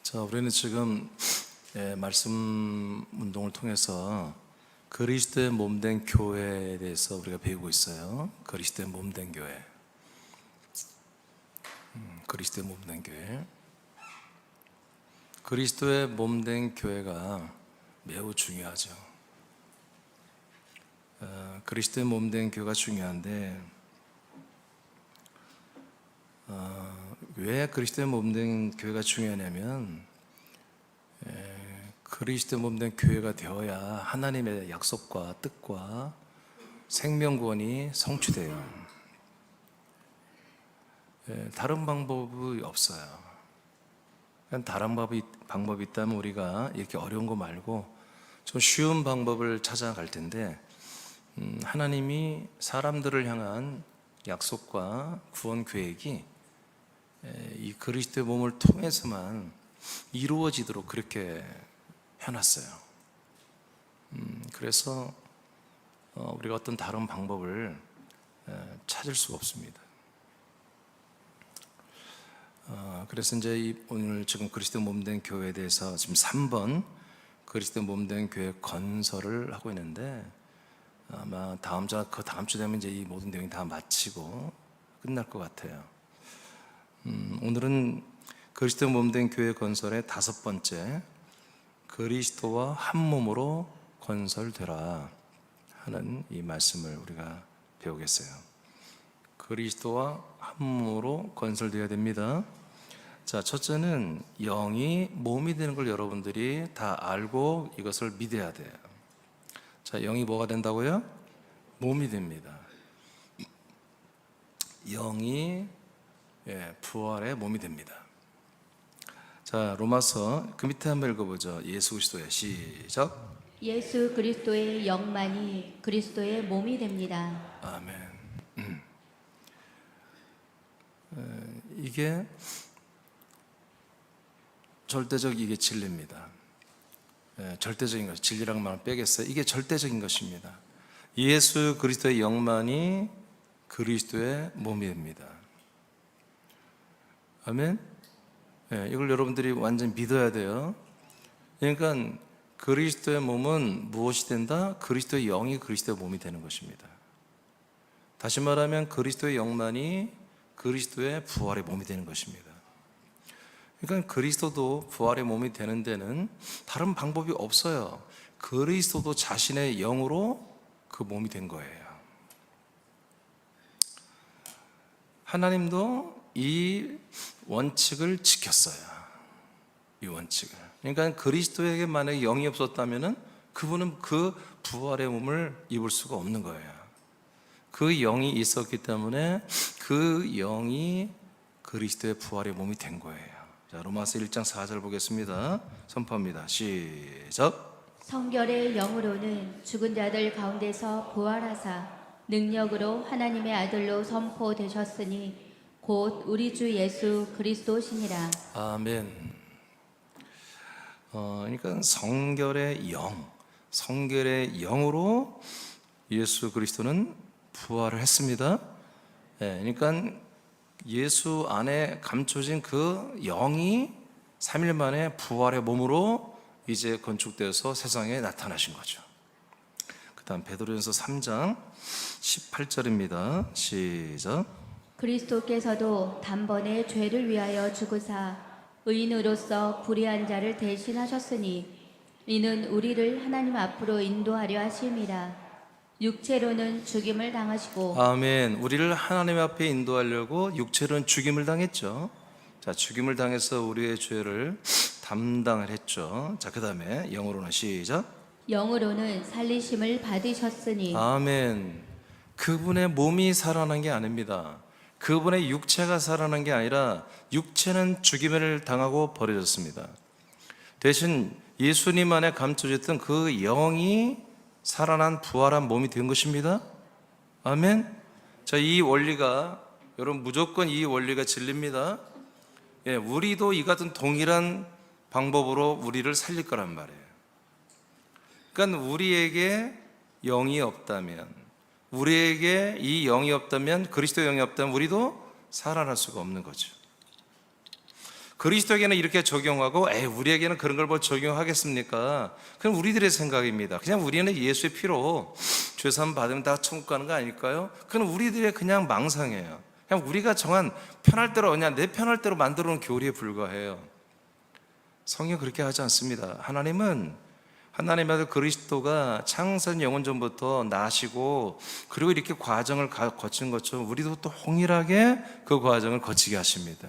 자, 우리는 지금 말씀 운동을 통해서 그리스도의 몸된 교회에 대해서 우리가 배우고 있어요. 그리스도의 몸된 교회. 그리스도의 몸된 교회. 그리스도의 몸된 교회가 매우 중요하죠. 그리스도의 몸된 교회가 중요한데 왜 그리스도의 몸된 교회가 중요하냐면 그리스도의 몸된 교회가 되어야 하나님의 약속과 뜻과 생명구원이 성취돼요. 다른 방법이 없어요. 다른 방법이 있다면 우리가 이렇게 어려운 거 말고 좀 쉬운 방법을 찾아갈 텐데 하나님이 사람들을 향한 약속과 구원 계획이 이 그리스도의 몸을 통해서만 이루어지도록 그렇게 해놨어요. 그래서 우리가 어떤 다른 방법을 찾을 수가 없습니다. 그래서 이제 오늘 지금 그리스도 몸된 교회에 대해서 지금 3번 그리스도 몸된 교회 건설을 하고 있는데 아마 다음 주 되면 이제 이 모든 내용이 다 마치고 끝날 것 같아요. 오늘은 그리스도 몸된 교회 건설의 5번째, 그리스도와 한 몸으로 건설되라 하는 이 말씀을 우리가 배우겠어요. 그리스도와 한 몸으로 건설되어야 됩니다. 자, 첫째는 영이 몸이 되는 걸 여러분들이 다 알고 이것을 믿어야 돼요. 자, 영이 뭐가 된다고요? 몸이 됩니다. 영이 부활의 몸이 됩니다. 자, 로마서 그 밑에 한번 읽어보죠. 예수 그리스도의 시작. 예수 그리스도의 영만이 그리스도의 몸이 됩니다. 아멘. 이게 절대적 이게 진리입니다. 절대적인 것, 진리라는 말을 빼겠어요. 이게 절대적인 것입니다. 예수 그리스도의 영만이 그리스도의 몸이 됩니다. 아멘. 이걸 여러분들이 완전히 믿어야 돼요. 그러니까 그리스도의 몸은 무엇이 된다? 그리스도의 영이 그리스도의 몸이 되는 것입니다. 다시 말하면 그리스도의 영만이 그리스도의 부활의 몸이 되는 것입니다. 그러니까 그리스도도 부활의 몸이 되는 데는 다른 방법이 없어요. 그리스도도 자신의 영으로 그 몸이 된 거예요. 하나님도 이 원칙을 지켰어요. 이 원칙을. 그러니까 그리스도에게 만약에 영이 없었다면 그분은 그 부활의 몸을 입을 수가 없는 거예요. 그 영이 있었기 때문에 그 영이 그리스도의 부활의 몸이 된 거예요. 자, 로마서 1장 4절 보겠습니다. 선포합니다. 시작. 성결의 영으로는 죽은 자들 가운데서 부활하사 능력으로 하나님의 아들로 선포되셨으니 곧 우리 주 예수 그리스도시니라. 아멘. 그러니까 성결의 영으로 예수 그리스도는 부활을 했습니다. 그러니까 예수 안에 감춰진 그 영이 3일 만에 부활의 몸으로 이제 건축되어서 세상에 나타나신 거죠. 그 다음 베드로전서 3장 18절입니다. 시작. 그리스도께서도 단번에 죄를 위하여 죽으사 의인으로서 불의한 자를 대신하셨으니 이는 우리를 하나님 앞으로 인도하려 하심이라. 육체로는 죽임을 당하시고 아멘. 우리를 하나님 앞에 인도하려고 육체로는 죽임을 당했죠. 자, 죽임을 당해서 우리의 죄를 담당을 했죠. 자, 그 다음에 영어로는 시작. 영으로는 살리심을 받으셨으니 아멘. 그분의 몸이 살아난 게 아닙니다. 그분의 육체가 살아난 게 아니라 육체는 죽임을 당하고 버려졌습니다. 대신 예수님 안에 감춰졌던 그 영이 살아난 부활한 몸이 된 것입니다. 아멘. 자, 이 원리가 여러분 무조건 이 원리가 진리입니다. 우리도 이 같은 동일한 방법으로 우리를 살릴 거란 말이에요. 그러니까 우리에게 영이 없다면, 우리에게 이 영이 없다면, 그리스도 영이 없다면 우리도 살아날 수가 없는 거죠. 그리스도에게는 이렇게 적용하고 우리에게는 그런 걸 뭐 적용하겠습니까? 그건 우리들의 생각입니다. 그냥 우리는 예수의 피로 죄사함 받으면 다 천국 가는 거 아닐까요? 그건 우리들의 그냥 망상이에요. 그냥 우리가 정한 편할 대로 그냥 내 편할 대로 만들어 놓은 교리에 불과해요. 성경 그렇게 하지 않습니다. 하나님의 아들 그리스도가 창세전 영원전부터 나시고 그리고 이렇게 과정을 거친 것처럼 우리도 또 동일하게 그 과정을 거치게 하십니다.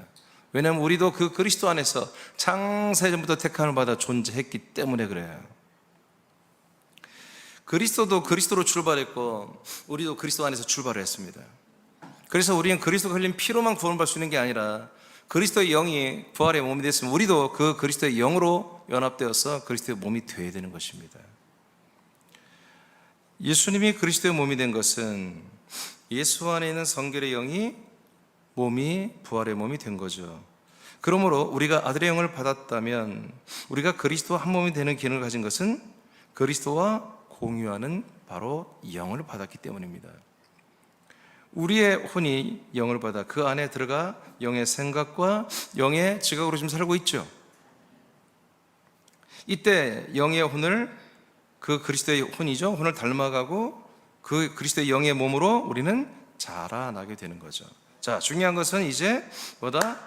왜냐하면 우리도 그 그리스도 안에서 창세전부터 택함을 받아 존재했기 때문에 그래요. 그리스도도 그리스도로 출발했고 우리도 그리스도 안에서 출발을 했습니다. 그래서 우리는 그리스도가 흘린 피로만 구원을 받을 수 있는 게 아니라 그리스도의 영이 부활의 몸이 됐으면 우리도 그 그리스도의 영으로 연합되어서 그리스도의 몸이 되어야 되는 것입니다. 예수님이 그리스도의 몸이 된 것은 예수 안에 있는 성결의 영이 몸이 부활의 몸이 된 거죠. 그러므로 우리가 아들의 영을 받았다면 우리가 그리스도와 한 몸이 되는 기능을 가진 것은 그리스도와 공유하는 바로 영을 받았기 때문입니다. 우리의 혼이 영을 받아 그 안에 들어가 영의 생각과 영의 지각으로 지금 살고 있죠. 이때 영의 혼을 그 그리스도의 혼이죠. 혼을 닮아가고 그 그리스도의 영의 몸으로 우리는 자라나게 되는 거죠. 자, 중요한 것은 이제 뭐다?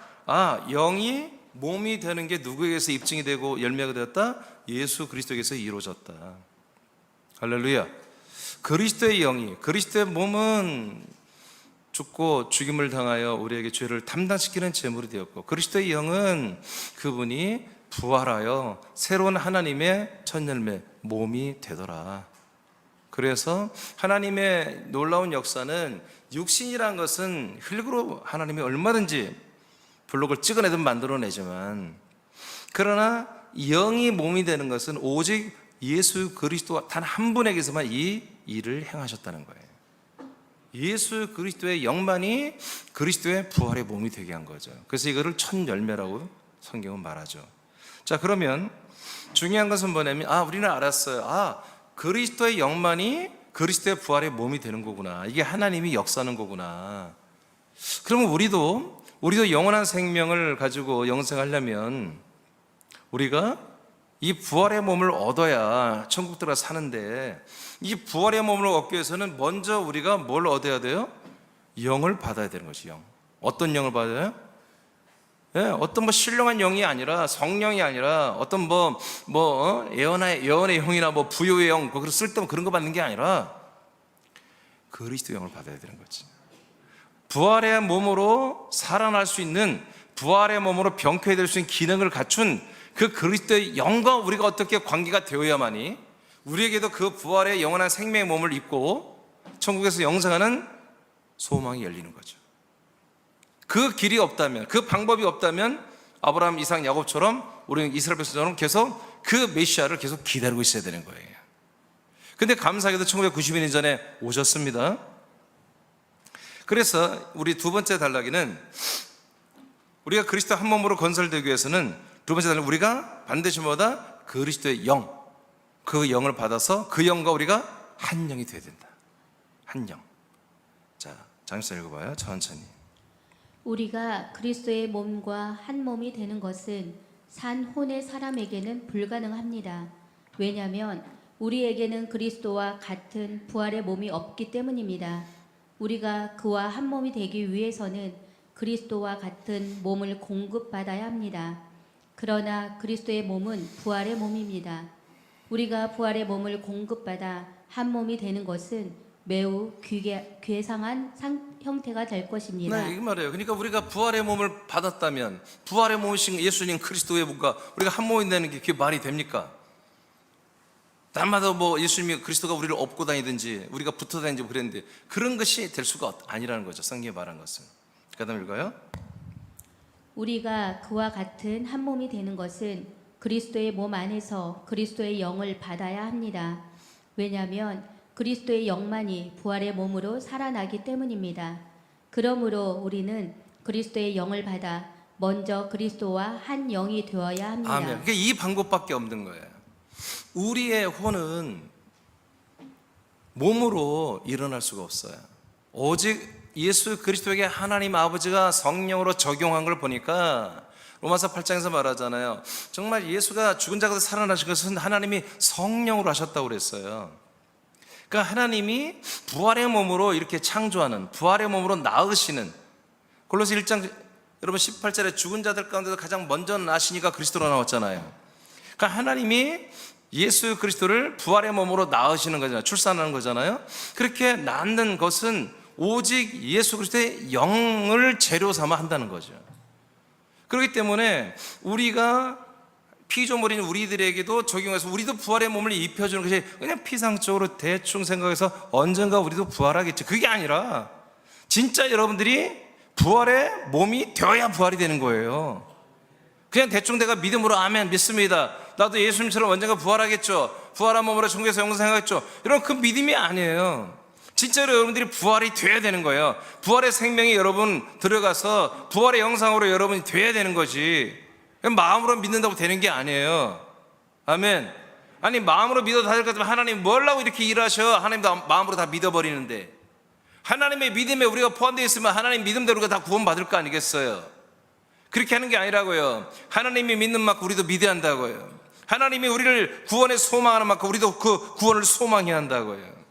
영이 몸이 되는 게 누구에게서 입증이 되고 열매가 되었다? 예수 그리스도에게서 이루어졌다. 할렐루야. 그리스도의 영이, 그리스도의 몸은 죽고 죽임을 당하여 우리에게 죄를 담당시키는 제물이 되었고 그리스도의 영은 그분이 부활하여 새로운 하나님의 첫 열매 몸이 되더라. 그래서 하나님의 놀라운 역사는 육신이란 것은 흙으로 하나님이 얼마든지 블록을 찍어내든 만들어내지만 그러나 영이 몸이 되는 것은 오직 예수 그리스도 단 한 분에게서만 이 일을 행하셨다는 거예요. 예수 그리스도의 영만이 그리스도의 부활의 몸이 되게 한 거죠. 그래서 이거를 첫 열매라고 성경은 말하죠. 자, 그러면 중요한 것은 뭐냐면 우리는 알았어요. 그리스도의 영만이 그리스도의 부활의 몸이 되는 거구나. 이게 하나님이 역사하는 거구나. 그러면 우리도 영원한 생명을 가지고 영생하려면 우리가 이 부활의 몸을 얻어야 천국 들어가 사는데 이 부활의 몸을 얻기 위해서는 먼저 우리가 뭘 얻어야 돼요? 영을 받아야 되는 것이 영. 어떤 영을 받아요? 어떤 신령한 영이 아니라 성령이 아니라 어떤 예언의 영이나 부요의 영, 그런 쓸데없는 그런 거 받는 게 아니라 그리스도 영을 받아야 되는 거지. 부활의 몸으로 살아날 수 있는 부활의 몸으로 병쾌해질 수 있는 기능을 갖춘 그 그리스도의 영과 우리가 어떻게 관계가 되어야만이 우리에게도 그 부활의 영원한 생명의 몸을 입고 천국에서 영생하는 소망이 열리는 거죠. 그 길이 없다면, 그 방법이 없다면 아브라함, 이삭, 야곱처럼 우리는 이스라엘 백성처럼 계속 그 메시아를 계속 기다리고 있어야 되는 거예요. 근데 감사하게도 1992년 전에 오셨습니다. 그래서 우리 두 번째 단락에는 우리가 그리스도 한 몸으로 건설되기 위해서는 두 번째 단락 우리가 반드시 뭐다? 그리스도의 영, 그 영을 받아서 그 영과 우리가 한 영이 되어야 된다. 한 영. 자, 잠시 읽어봐요. 천천히. 우리가 그리스도의 몸과 한 몸이 되는 것은 산 혼의 사람에게는 불가능합니다. 왜냐하면 우리에게는 그리스도와 같은 부활의 몸이 없기 때문입니다. 우리가 그와 한 몸이 되기 위해서는 그리스도와 같은 몸을 공급받아야 합니다. 그러나 그리스도의 몸은 부활의 몸입니다. 우리가 부활의 몸을 공급받아 한 몸이 되는 것은 매우 괴상한 형태가 될 것입니다. 네, 이게 말이에요. 그러니까 우리가 부활의 몸을 받았다면 부활의 몸이신 예수님 그리스도의 몸과 우리가 한 몸이 되는 게 그게 말이 됩니까? 날마다 예수님이 그리스도가 우리를 업고 다니든지 우리가 붙어 다니든지 그랬는데 그런 것이 될 수가 아니라는 거죠. 성경이 말한 것은. 그 다음 읽어요. 우리가 그와 같은 한 몸이 되는 것은 그리스도의 몸 안에서 그리스도의 영을 받아야 합니다. 왜냐하면 그리스도의 영만이 부활의 몸으로 살아나기 때문입니다. 그러므로 우리는 그리스도의 영을 받아 먼저 그리스도와 한 영이 되어야 합니다. 아멘. 그러니까 이 방법밖에 없는 거예요. 우리의 혼은 몸으로 일어날 수가 없어요. 오직 예수 그리스도에게 하나님 아버지가 성령으로 적용한 걸 보니까 로마서 8장에서 말하잖아요. 정말 예수가 죽은 자 가운데 살아나신 것은 하나님이 성령으로 하셨다고 그랬어요. 그러니까 하나님이 부활의 몸으로 이렇게 창조하는, 부활의 몸으로 나으시는, 골로새 1장 여러분 18절에 죽은 자들 가운데서 가장 먼저 나시니가 그리스도로 나왔잖아요. 그러니까 하나님이 예수 그리스도를 부활의 몸으로 낳으시는 거잖아요. 출산하는 거잖아요. 그렇게 낳는 것은 오직 예수 그리스도의 영을 재료 삼아 한다는 거죠. 그렇기 때문에 우리가 피조물인 우리들에게도 적용해서 우리도 부활의 몸을 입혀주는 것이 그냥 피상적으로 대충 생각해서 언젠가 우리도 부활하겠지, 그게 아니라 진짜 여러분들이 부활의 몸이 되어야 부활이 되는 거예요. 그냥 대충 내가 믿음으로 아멘 믿습니다, 나도 예수님처럼 언젠가 부활하겠죠, 부활한 몸으로 천국에서 영생하겠죠, 이런 그 믿음이 아니에요. 진짜로 여러분들이 부활이 돼야 되는 거예요. 부활의 생명이 여러분 들어가서 부활의 영상으로 여러분이 돼야 되는 거지, 그냥 마음으로 믿는다고 되는 게 아니에요. 아멘. 아니 마음으로 믿어도 다 될 것 같으면 하나님 뭘라고 이렇게 일하셔? 하나님도 마음으로 다 믿어버리는데, 하나님의 믿음에 우리가 포함되어 있으면 하나님 믿음대로 우리가 다 구원받을 거 아니겠어요? 그렇게 하는 게 아니라고요. 하나님이 믿는 만큼 우리도 믿어야 한다고요. 하나님이 우리를 구원에 소망하는 만큼 우리도 그 구원을 소망해야 한다고요.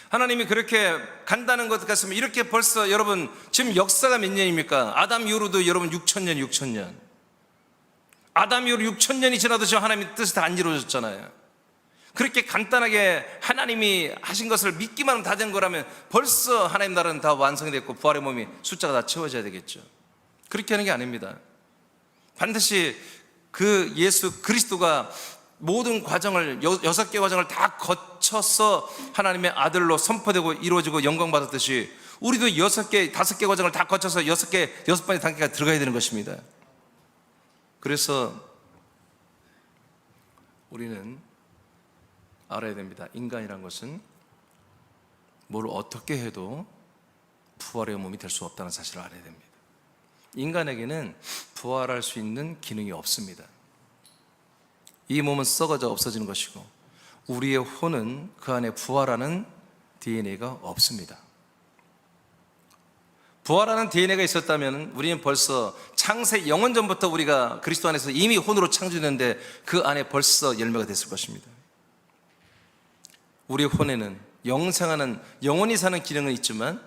하나님이 그렇게 간다는 것 같으면 이렇게 벌써 여러분 지금 역사가 몇 년입니까? 아담 이후로도 여러분 6,000년 아담 이후로 6,000년이 지나도 지금 하나님의 뜻이 다 안 이루어졌잖아요. 그렇게 간단하게 하나님이 하신 것을 믿기만 하면 다 된 거라면 벌써 하나님 나라는 다 완성이 됐고 부활의 몸이 숫자가 다 채워져야 되겠죠. 그렇게 하는 게 아닙니다. 반드시 그 예수 그리스도가 모든 과정을 6개 과정을 다 거쳐서 하나님의 아들로 선포되고 이루어지고 영광받았듯이 우리도 6개, 5개 과정을 다 거쳐서 6번의 단계가 들어가야 되는 것입니다. 그래서 우리는 알아야 됩니다. 인간이란 것은 뭘 어떻게 해도 부활의 몸이 될 수 없다는 사실을 알아야 됩니다. 인간에게는 부활할 수 있는 기능이 없습니다. 이 몸은 썩어져 없어지는 것이고 우리의 혼은 그 안에 부활하는 DNA가 없습니다. 부활하는 DNA가 있었다면 우리는 벌써 창세 영원전부터 우리가 그리스도 안에서 이미 혼으로 창조됐는데 그 안에 벌써 열매가 됐을 것입니다. 우리의 혼에는 영생하는, 영원히 사는 기능은 있지만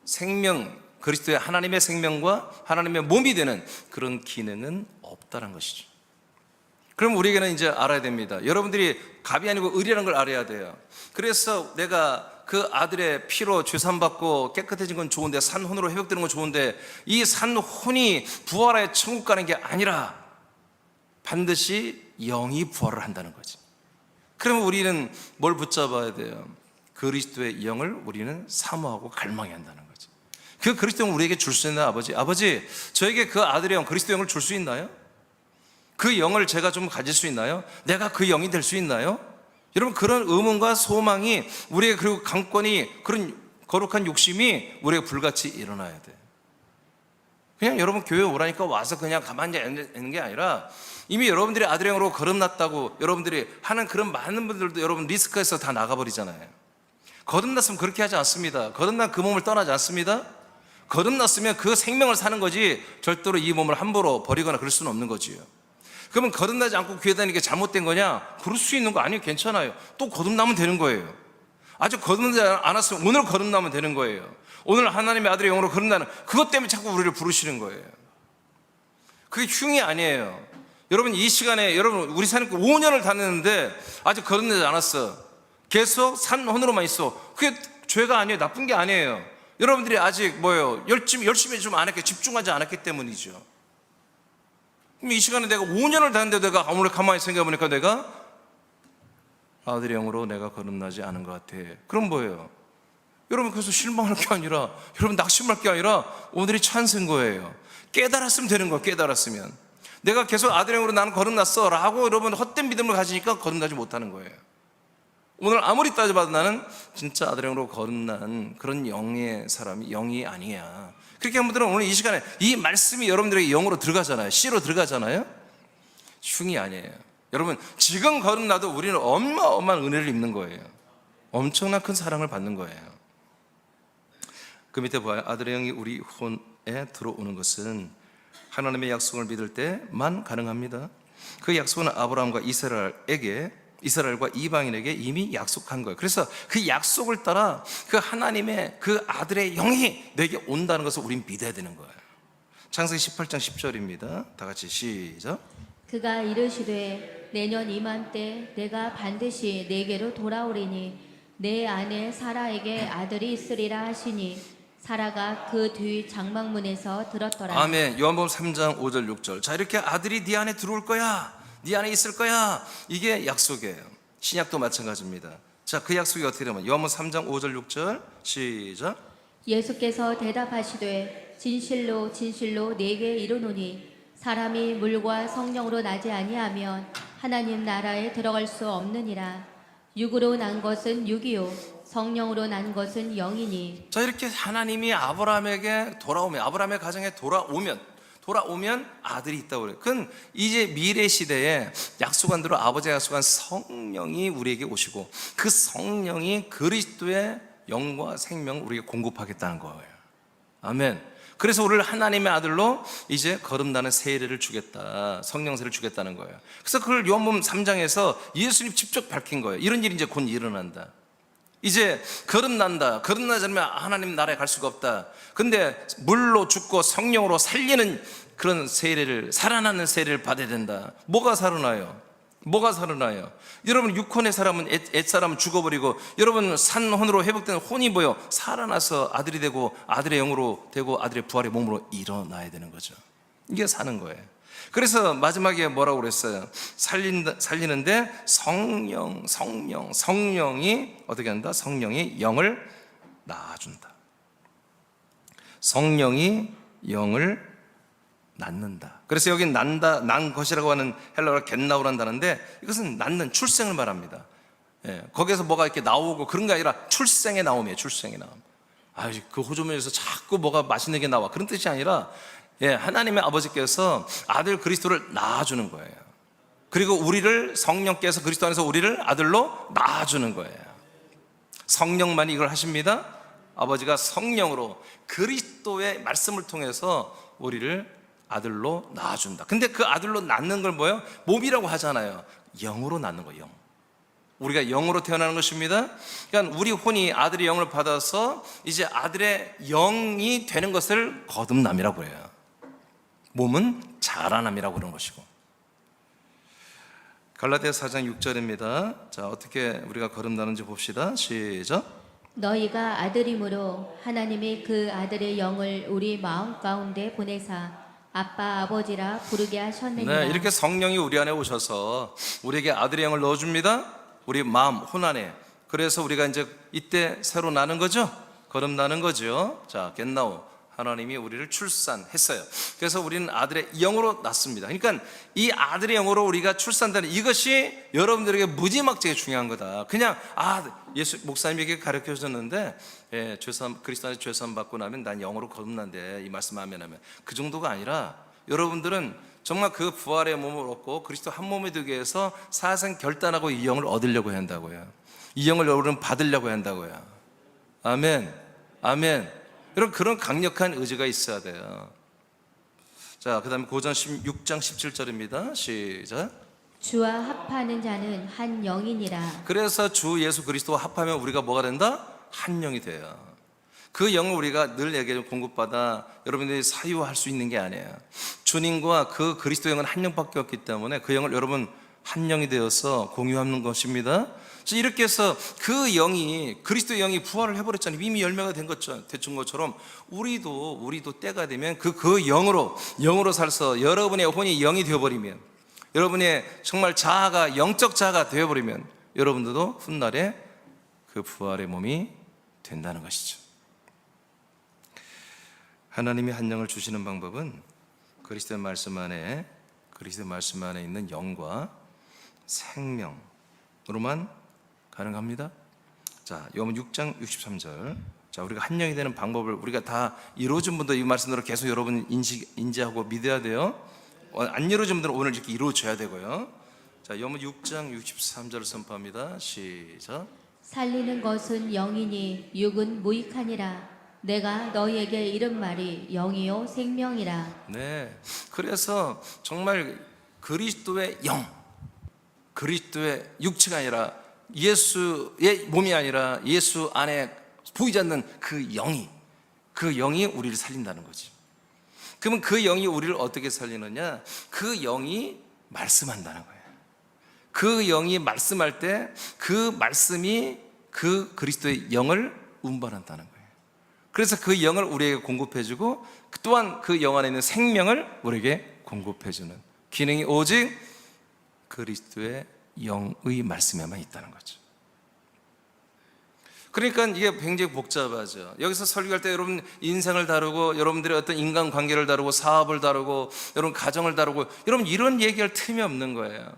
생명, 그리스도의 하나님의 생명과 하나님의 몸이 되는 그런 기능은 없다는 것이죠. 그럼 우리에게는 이제 알아야 됩니다. 여러분들이 갑이 아니고 을이라는 걸 알아야 돼요. 그래서 내가 그 아들의 피로 죄산받고 깨끗해진 건 좋은데, 산혼으로 회복되는 건 좋은데, 이 산혼이 부활하여 천국 가는 게 아니라 반드시 영이 부활을 한다는 거지. 그러면 우리는 뭘 붙잡아야 돼요? 그리스도의 영을 우리는 사모하고 갈망해야 한다는 거지. 그 그리스도 영을 우리에게 줄 수 있나요? 아버지 저에게 그 아들의 영, 그리스도 영을 줄 수 있나요? 그 영을 제가 좀 가질 수 있나요? 내가 그 영이 될 수 있나요? 여러분, 그런 의문과 소망이 우리의, 그리고 강권이, 그런 거룩한 욕심이 우리에게 불같이 일어나야 돼. 그냥 여러분 교회 오라니까 와서 그냥 가만히 있는 게 아니라 이미 여러분들이 아들의 영으로 거듭났다고 여러분들이 하는 그런 많은 분들도 여러분 리스크에서 다 나가버리잖아요. 거듭났으면 그렇게 하지 않습니다. 거듭난 그 몸을 떠나지 않습니다. 거듭났으면 그 생명을 사는 거지 절대로 이 몸을 함부로 버리거나 그럴 수는 없는 거지요. 그러면 거듭나지 않고 교회 다니는 게 잘못된 거냐? 그럴 수 있는 거 아니에요. 괜찮아요. 또 거듭나면 되는 거예요. 아직 거듭나지 않았으면 오늘 거듭나면 되는 거예요. 오늘 하나님의 아들의 영으로 거듭나는 그것 때문에 자꾸 우리를 부르시는 거예요. 그게 흉이 아니에요. 여러분, 이 시간에 여러분 우리 사는 5년을 다녔는데 아직 거듭나지 않았어. 계속 산혼으로만 있어. 그게 죄가 아니에요. 나쁜 게 아니에요. 여러분들이 아직 뭐예요? 열심히 좀 안 했기, 집중하지 않았기 때문이죠. 그럼 이 시간에 내가 5년을 다녔는데 내가 오늘 가만히 생각해보니까 내가 아들의 영으로 내가 거듭나지 않은 것 같아. 그럼 뭐예요? 여러분, 그래서 실망할 게 아니라, 여러분 낙심할 게 아니라 오늘이 찬스인 거예요. 깨달았으면 되는 거예요. 깨달았으면 내가 계속 아들의 영으로 나는 거듭났어 라고 여러분 헛된 믿음을 가지니까 거듭나지 못하는 거예요. 오늘 아무리 따져봐도 나는 진짜 아들의 영으로 거듭난 그런 영의 사람이 영이 아니야. 그렇게 한 분들은 오늘 이 시간에 이 말씀이 여러분들에게 영으로 들어가잖아요. 씨로 들어가잖아요. 흉이 아니에요. 여러분, 지금 거듭나도 우리는 어마어마한 은혜를 입는 거예요. 엄청난 큰 사랑을 받는 거예요. 그 밑에 봐요. 아들의 영이 우리 혼에 들어오는 것은 하나님의 약속을 믿을 때만 가능합니다. 그 약속은 아브라함과 이스라엘과 이방인에게 이미 약속한 거예요. 그래서 그 약속을 따라 그 하나님의 그 아들의 영이 내게 온다는 것을 우린 믿어야 되는 거예요. 창세기 18장 10절입니다. 다 같이 시작. 그가 이르시되 내년 이맘때 내가 반드시 내게로 돌아오리니 내 아내 사라에게 아들이 있으리라 하시니 사라가 그 뒤 장막문에서 들었더라. 아멘. 요한복음 3장 5절 6절. 자, 이렇게 아들이 네 안에 들어올 거야, 네 안에 있을 거야, 이게 약속이에요. 신약도 마찬가지입니다. 자, 그 약속이 어떻게 되면 요한복음 3장 5절 6절 시작. 예수께서 대답하시되 진실로 진실로 네게 이르노니 사람이 물과 성령으로 나지 아니하면 하나님 나라에 들어갈 수 없느니라. 육으로 난 것은 육이요 성령으로 난 것은 영이니. 자, 이렇게 하나님이 아브라함에게 아브라함의 가정에 돌아오면 아들이 있다고 그래요. 그건 이제 미래 시대에 약속한 대로 아버지가 약속한 성령이 우리에게 오시고 그 성령이 그리스도의 영과 생명을 우리에게 공급하겠다는 거예요. 아멘. 그래서 우리를 하나님의 아들로 이제 거듭나는 세례를 주겠다, 성령세를 주겠다는 거예요. 그래서 그걸 요한복음 3장에서 예수님 직접 밝힌 거예요. 이런 일이 이제 곧 일어난다. 이제 거듭난다. 거듭나지 않으면 하나님 나라에 갈 수가 없다. 근데 물로 죽고 성령으로 살리는 그런 세례를, 살아나는 세례를 받아야 된다. 뭐가 살아나요? 여러분 육혼의 사람은 옛사람은 죽어버리고, 여러분 산혼으로 회복된 혼이 뭐요? 살아나서 아들이 되고 아들의 영으로 되고 아들의 부활의 몸으로 일어나야 되는 거죠. 이게 사는 거예요. 그래서 마지막에 뭐라고 그랬어요? 살리는데 성령이 어떻게 한다? 성령이 영을 낳아준다. 성령이 영을 낳는다. 그래서 여기 난 것이라고 하는 헬라어가 겟나우란다는데, 이것은 낳는, 출생을 말합니다. 예, 거기에서 뭐가 이렇게 나오고 그런 게 아니라 출생의 나옴이에요. 출생의 나옴. 그 호주머니에서 자꾸 뭐가 맛있는 게 나와, 그런 뜻이 아니라, 예, 하나님의 아버지께서 아들 그리스도를 낳아주는 거예요. 그리고 우리를, 성령께서 그리스도 안에서 우리를 아들로 낳아주는 거예요. 성령만이 이걸 하십니다. 아버지가 성령으로 그리스도의 말씀을 통해서 우리를 아들로 낳아준다. 근데 그 아들로 낳는 걸 뭐예요? 몸이라고 하잖아요. 영으로 낳는 거예요. 영. 우리가 영으로 태어나는 것입니다. 그러니까 우리 혼이 아들의 영을 받아서 이제 아들의 영이 되는 것을 거듭남이라고 해요. 몸은 자라남이라고 그러는 것이고. 갈라디아서 4장 6절입니다. 자, 어떻게 우리가 거듭나는지 봅시다. 시작. 너희가 아들이므로 하나님이 그 아들의 영을 우리 마음 가운데 보내사 아빠 아버지라 부르게 하셨느니라. 네, 이렇게 성령이 우리 안에 오셔서 우리에게 아들의 영을 넣어줍니다. 우리 마음, 혼 안에. 그래서 우리가 이제 이때 새로 나는 거죠. 거듭나는 거죠. 자, 겟나우. 하나님이 우리를 출산했어요. 그래서 우리는 아들의 영으로 낳습니다. 그러니까 이 아들의 영으로 우리가 출산되는 이것이 여러분들에게 무지막지하게 중요한 거다. 그냥 예수 목사님에게 가르쳐 줬는데, 예, 그리스도 안에서 죄사함 받고 나면 난 영으로 거듭난대, 이 말씀 하면 그 정도가 아니라, 여러분들은 정말 그 부활의 몸을 얻고 그리스도 한 몸이 되기 위해서 사상 결단하고 이 영을 얻으려고 한다고요. 이 영을 여러분 받으려고 한다고요. 아멘. 아멘. 여러분, 그런 강력한 의지가 있어야 돼요. 자, 그 다음에 고전 6장 17절입니다. 시작. 주와 합하는 자는 한 영이니라. 그래서 주 예수 그리스도와 합하면 우리가 뭐가 된다? 한 영이 돼요. 그 영을 우리가 늘 에게 공급받아 여러분들이 사유할 수 있는 게 아니에요. 주님과 그 그리스도 영은 한 영밖에 없기 때문에 그 영을 여러분 한 영이 되어서 공유하는 것입니다. 이렇게 해서 그 영이, 그리스도의 영이 부활을 해버렸잖아요. 이미 열매가 된 것처럼 우리도 때가 되면 그 영으로 살서 여러분의 혼이 영이 되어버리면, 여러분의 정말 자아가 영적 자아가 되어버리면 여러분들도 훗날에 그 부활의 몸이 된다는 것이죠. 하나님이 한 영을 주시는 방법은 그리스도의 말씀 안에 있는 영과 생명으로만 가능합니다. 자, 요한복음 6장 63절. 자, 우리가 한 영이 되는 방법을 우리가 다 이루어진 분들 이 말씀대로 계속 여러분 인지하고 믿어야 돼요. 안 이루어진 분들은 오늘 이렇게 이루어져야 되고요. 자, 요한복음 6장 63절을 선포합니다. 시작. 살리는 것은 영이니 육은 무익하니라. 내가 너희에게 이른 말이 영이요 생명이라. 네. 그래서 정말 그리스도의 영, 그리스도의 육체가 아니라 예수의 몸이 아니라 예수 안에 보이지 않는 그 영이 우리를 살린다는 거지. 그러면 그 영이 우리를 어떻게 살리느냐? 그 영이 말씀한다는 거예요. 그 영이 말씀할 때 그 말씀이 그 그리스도의 영을 운반한다는 거예요. 그래서 그 영을 우리에게 공급해주고 또한 그 영 안에 있는 생명을 우리에게 공급해주는 기능이 오직 그리스도의 영의 말씀에만 있다는 거죠. 그러니까 이게 굉장히 복잡하죠. 여기서 설교할 때 여러분 인생을 다루고 여러분들의 어떤 인간관계를 다루고 사업을 다루고 여러분 가정을 다루고 여러분 이런 얘기할 틈이 없는 거예요.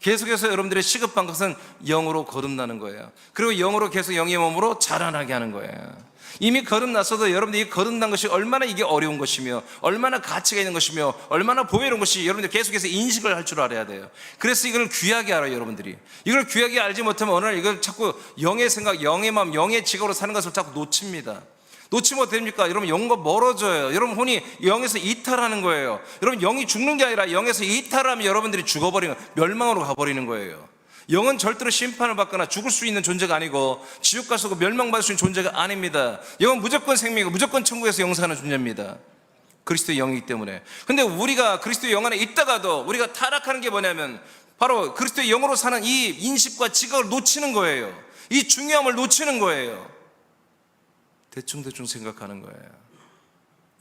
계속해서 여러분들의 시급한 것은 영으로 거듭나는 거예요. 그리고 영으로 계속 영의 몸으로 자라나게 하는 거예요. 이미 거듭났어도 여러분들이 거듭난 것이 얼마나 이게 어려운 것이며 얼마나 가치가 있는 것이며 얼마나 보배로운 것이 여러분들 계속해서 인식을 할 줄 알아야 돼요. 그래서 이걸 귀하게 알아요. 여러분들이 이걸 귀하게 알지 못하면 어느 날 이걸 자꾸 영의 생각, 영의 마음, 영의 지각으로 사는 것을 자꾸 놓칩니다. 놓치면 어떻게 됩니까? 여러분 영과 멀어져요. 여러분 혼이 영에서 이탈하는 거예요. 여러분 영이 죽는 게 아니라 영에서 이탈하면 여러분들이 죽어버리는 멸망으로 가버리는 거예요. 영은 절대로 심판을 받거나 죽을 수 있는 존재가 아니고 지옥 가서 멸망받을 수 있는 존재가 아닙니다. 영은 무조건 생명이고 무조건 천국에서 영생하는 존재입니다. 그리스도의 영이기 때문에. 근데 우리가 그리스도의 영 안에 있다가도 우리가 타락하는 게 뭐냐면 바로 그리스도의 영으로 사는 이 인식과 지각을 놓치는 거예요. 이 중요함을 놓치는 거예요. 대충 생각하는 거예요.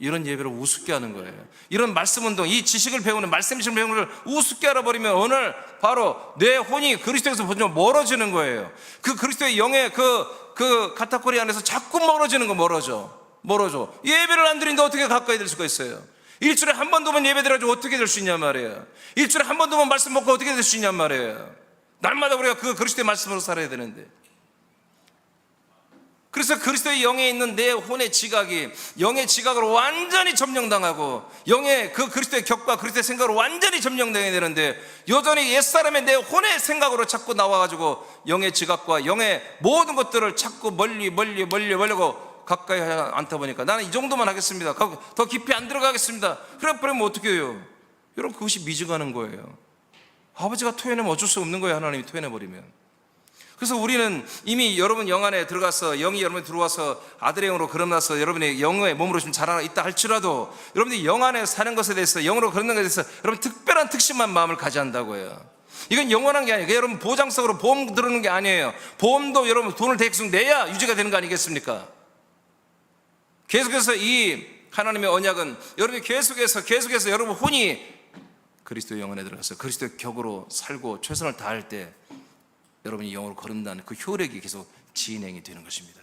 이런 예배를 우습게 하는 거예요. 이런 말씀 운동, 이 지식을 배우는 말씀 지식을 배우는 걸 우습게 알아버리면 오늘 바로 내 혼이 그리스도에서 멀어지는 거예요. 그 그리스도의 영의 그 카타코리 안에서 자꾸 멀어지는 거 멀어져. 예배를 안 드리는데 어떻게 가까이 될 수가 있어요? 일주일에 한 번 도면 예배 드려가지고 어떻게 될 수 있냔 말이에요. 일주일에 한 번 도면 말씀 먹고 어떻게 될 수 있냔 말이에요. 날마다 우리가 그 그리스도의 말씀으로 살아야 되는데. 그래서 그리스도의 영에 있는 내 혼의 지각이 영의 지각으로 완전히 점령당하고 영의 그 그리스도의 격과 그리스도의 생각으로 완전히 점령당해야 되는데 여전히 옛사람의 내 혼의 생각으로 자꾸 나와가지고 영의 지각과 영의 모든 것들을 자꾸 멀리 가까이 않다 보니까 나는 이 정도만 하겠습니다. 더 깊이 안 들어가겠습니다. 그러면 어떻게 해요? 여러분 그것이 미증하는 거예요. 아버지가 토해내면 어쩔 수 없는 거예요. 하나님이 토해내버리면. 그래서 우리는 이미 여러분 영 안에 들어가서 영이 여러분이 들어와서 아들의 영으로 거듭나서 여러분의 영의 몸으로 좀 자라 있다 할지라도 여러분들이 영 안에 사는 것에 대해서 영으로 거듭난 것에 대해서 여러분 특별한 특심한 마음을 가져야 한다고 해요. 이건 영원한 게 아니에요. 여러분 보장성으로 보험 들어오는 게 아니에요. 보험도 여러분 돈을 대충 내야 유지가 되는 거 아니겠습니까? 계속해서 이 하나님의 언약은 여러분이 계속해서 여러분 혼이 그리스도의 영 안에 들어가서 그리스도의 격으로 살고 최선을 다할 때 여러분이 영으로 거듭나는 그 효력이 계속 진행이 되는 것입니다.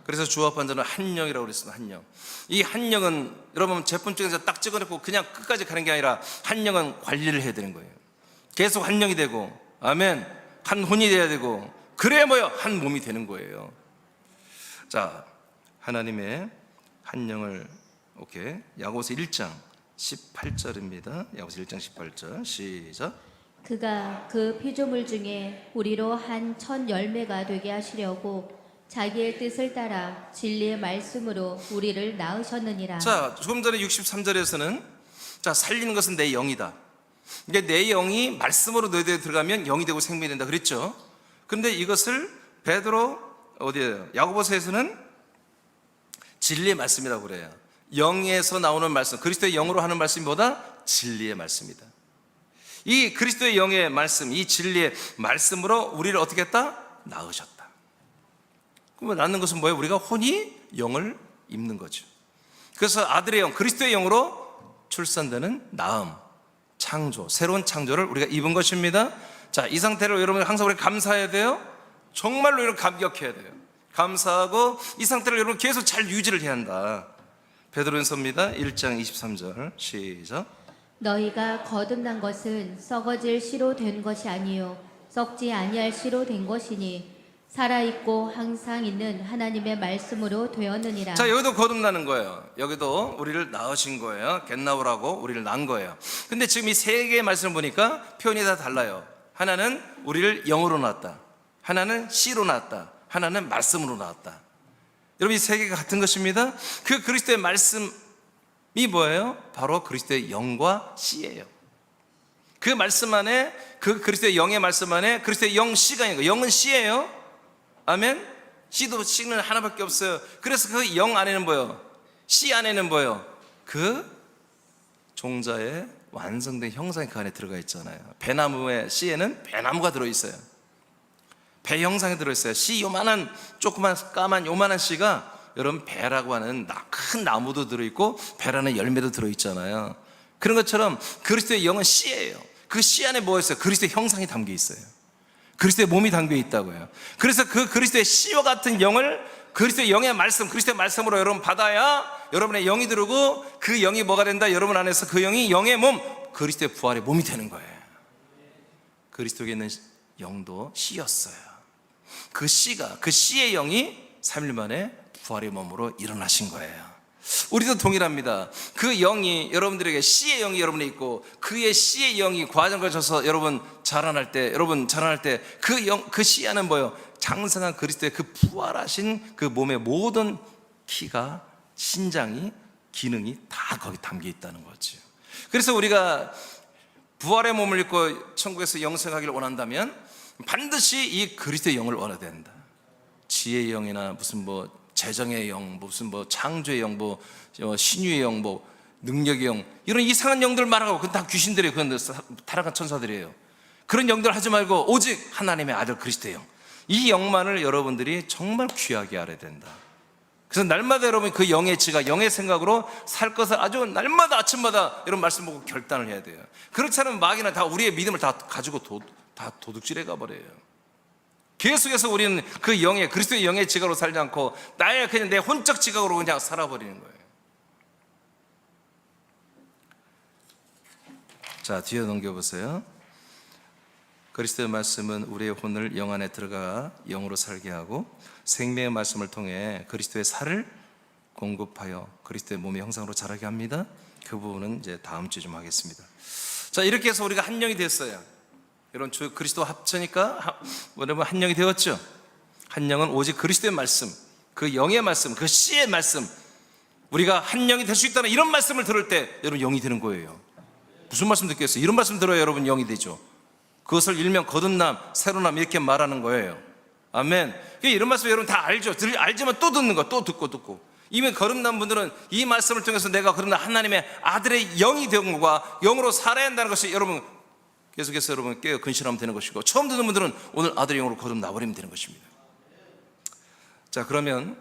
그래서 주합반전은 한 영이라고 그랬습니다. 한 영. 이 한 영은 여러분 제품증에서 딱 찍어놓고 그냥 끝까지 가는 게 아니라 한 영은 관리를 해야 되는 거예요. 계속 한 영이 되고 아멘. 한 혼이 돼야 되고 그래야 뭐요? 한 몸이 되는 거예요. 자, 하나님의 한 영을 오케이. 야고보서 1장 18절입니다. 야고보서 1장 18절 시작. 그가 그 피조물 중에 우리로 한 첫 열매가 되게 하시려고 자기의 뜻을 따라 진리의 말씀으로 우리를 낳으셨느니라. 자, 조금 전에 63절에서는 자, 살리는 것은 내 영이다. 이게 내 영이 말씀으로 너희들에 들어가면 영이 되고 생명이 된다 그랬죠. 그런데 이것을 베드로 어디에요? 야고보서에서는 진리의 말씀이라고 그래요. 영에서 나오는 말씀, 그리스도의 영으로 하는 말씀보다 진리의 말씀이다. 이 그리스도의 영의 말씀, 이 진리의 말씀으로 우리를 어떻게 했다? 낳으셨다. 그러면 낳는 것은 뭐예요? 우리가 혼이 영을 입는 거죠. 그래서 아들의 영, 그리스도의 영으로 출산되는 낳음, 창조, 새로운 창조를 우리가 입은 것입니다. 자, 이 상태로 여러분 항상 우리가 감사해야 돼요. 정말로 여러분 감격해야 돼요. 감사하고 이 상태를 여러분 계속 잘 유지를 해야 한다. 베드로전서입니다. 1장 23절 시작. 너희가 거듭난 것은 썩어질 씨로 된 것이 아니요 썩지 아니할 씨로 된 것이니 살아있고 항상 있는 하나님의 말씀으로 되었느니라. 자, 여기도 거듭나는 거예요. 여기도 우리를 낳으신 거예요. 겟나우라고 우리를 낳은 거예요. 근데 지금 이 세 개의 말씀을 보니까 표현이 다 달라요. 하나는 우리를 영으로 낳았다. 하나는 씨로 낳았다. 하나는 말씀으로 나왔다. 여러분, 이 세 개가 같은 것입니다. 그 그리스도의 말씀이 뭐예요? 바로 그리스도의 영과 씨예요. 그 말씀 안에, 그 그리스도의 영의 말씀 안에 그리스도의 영 씨가 있는 거예요. 영은 씨예요. 아멘. 씨는 하나밖에 없어요. 그래서 그 영 안에는 뭐예요? 씨 안에는 뭐예요? 그 종자의 완성된 형상이 그 안에 들어가 있잖아요. 배나무의 씨에는 배나무가 들어있어요. 배 형상이 들어있어요. 씨 요만한 조그만 까만 요만한 씨가 여러분 배라고 하는 큰 나무도 들어있고 배라는 열매도 들어있잖아요. 그런 것처럼 그리스도의 영은 씨예요. 그 씨 안에 뭐가 있어요? 그리스도의 형상이 담겨 있어요. 그리스도의 몸이 담겨 있다고요. 그래서 그 그리스도의 씨와 같은 영을 그리스도의 영의 말씀, 그리스도의 말씀으로 여러분 받아야 여러분의 영이 들어오고 그 영이 뭐가 된다? 여러분 안에서 그 영이 영의 몸, 그리스도의 부활의 몸이 되는 거예요. 그리스도에 있는 영도 씨였어요. 그 씨가, 그 씨의 영이 3일 만에 부활의 몸으로 일어나신 거예요. 우리도 동일합니다. 그 영이 여러분들에게 씨의 영이 여러분에 있고 그의 씨의 영이 과정을 거쳐서 여러분 자라날 때 그 영, 그 씨 안은 뭐예요? 장성한 그리스도의 그 부활하신 그 몸의 모든 키가, 신장이, 기능이 다 거기 담겨 있다는 거죠. 그래서 우리가 부활의 몸을 입고 천국에서 영생하기를 원한다면 반드시 이 그리스도의 영을 원해야 된다. 지혜의 영이나 무슨 뭐 재정의 영, 무슨 뭐 창조의 영, 뭐 신유의 영, 뭐 능력의 영, 이런 이상한 영들 말하고 그건 다 귀신들이에요. 그건 타락한 천사들이에요. 그런 영들 하지 말고 오직 하나님의 아들 그리스도의 영, 이 영만을 여러분들이 정말 귀하게 알아야 된다. 그래서 날마다 여러분 그 영의 지가, 영의 생각으로 살 것을 아주 날마다 아침마다 이런 말씀 보고 결단을 해야 돼요. 그렇지 않으면 마귀는 다 우리의 믿음을 다 가지고 다 도둑질해 가버려요. 계속해서 우리는 그 영의, 그리스도의 영의 지각으로 살지 않고 나의 그냥 내 혼적 지각으로 그냥 살아버리는 거예요. 자, 뒤에 넘겨보세요. 그리스도의 말씀은 우리의 혼을 영 안에 들어가 영으로 살게 하고 생명의 말씀을 통해 그리스도의 살을 공급하여 그리스도의 몸의 형상으로 자라게 합니다. 그 부분은 이제 다음 주에 좀 하겠습니다. 자, 이렇게 해서 우리가 한 영이 됐어요. 여러분, 그리스도 합쳐니까 여러분 한 영이 되었죠. 한 영은 오직 그리스도의 말씀, 그 영의 말씀, 그 씨의 말씀, 우리가 한 영이 될 수 있다는 이런 말씀을 들을 때 여러분 영이 되는 거예요. 무슨 말씀 듣겠어요? 이런 말씀 들어야 여러분 영이 되죠. 그것을 일명 거듭남, 새로남 이렇게 말하는 거예요. 아멘. 이런 말씀 여러분 다 알죠. 알지만 또 듣는 거, 또 듣고. 이미 거듭난 분들은 이 말씀을 통해서 내가 거듭난 하나님의 아들의 영이 된 것과 영으로 살아야 한다는 것이 여러분 계속해서 여러분 깨어 근신하면 되는 것이고, 처음 듣는 분들은 오늘 아들의 영으로 거듭나버리면 되는 것입니다. 자, 그러면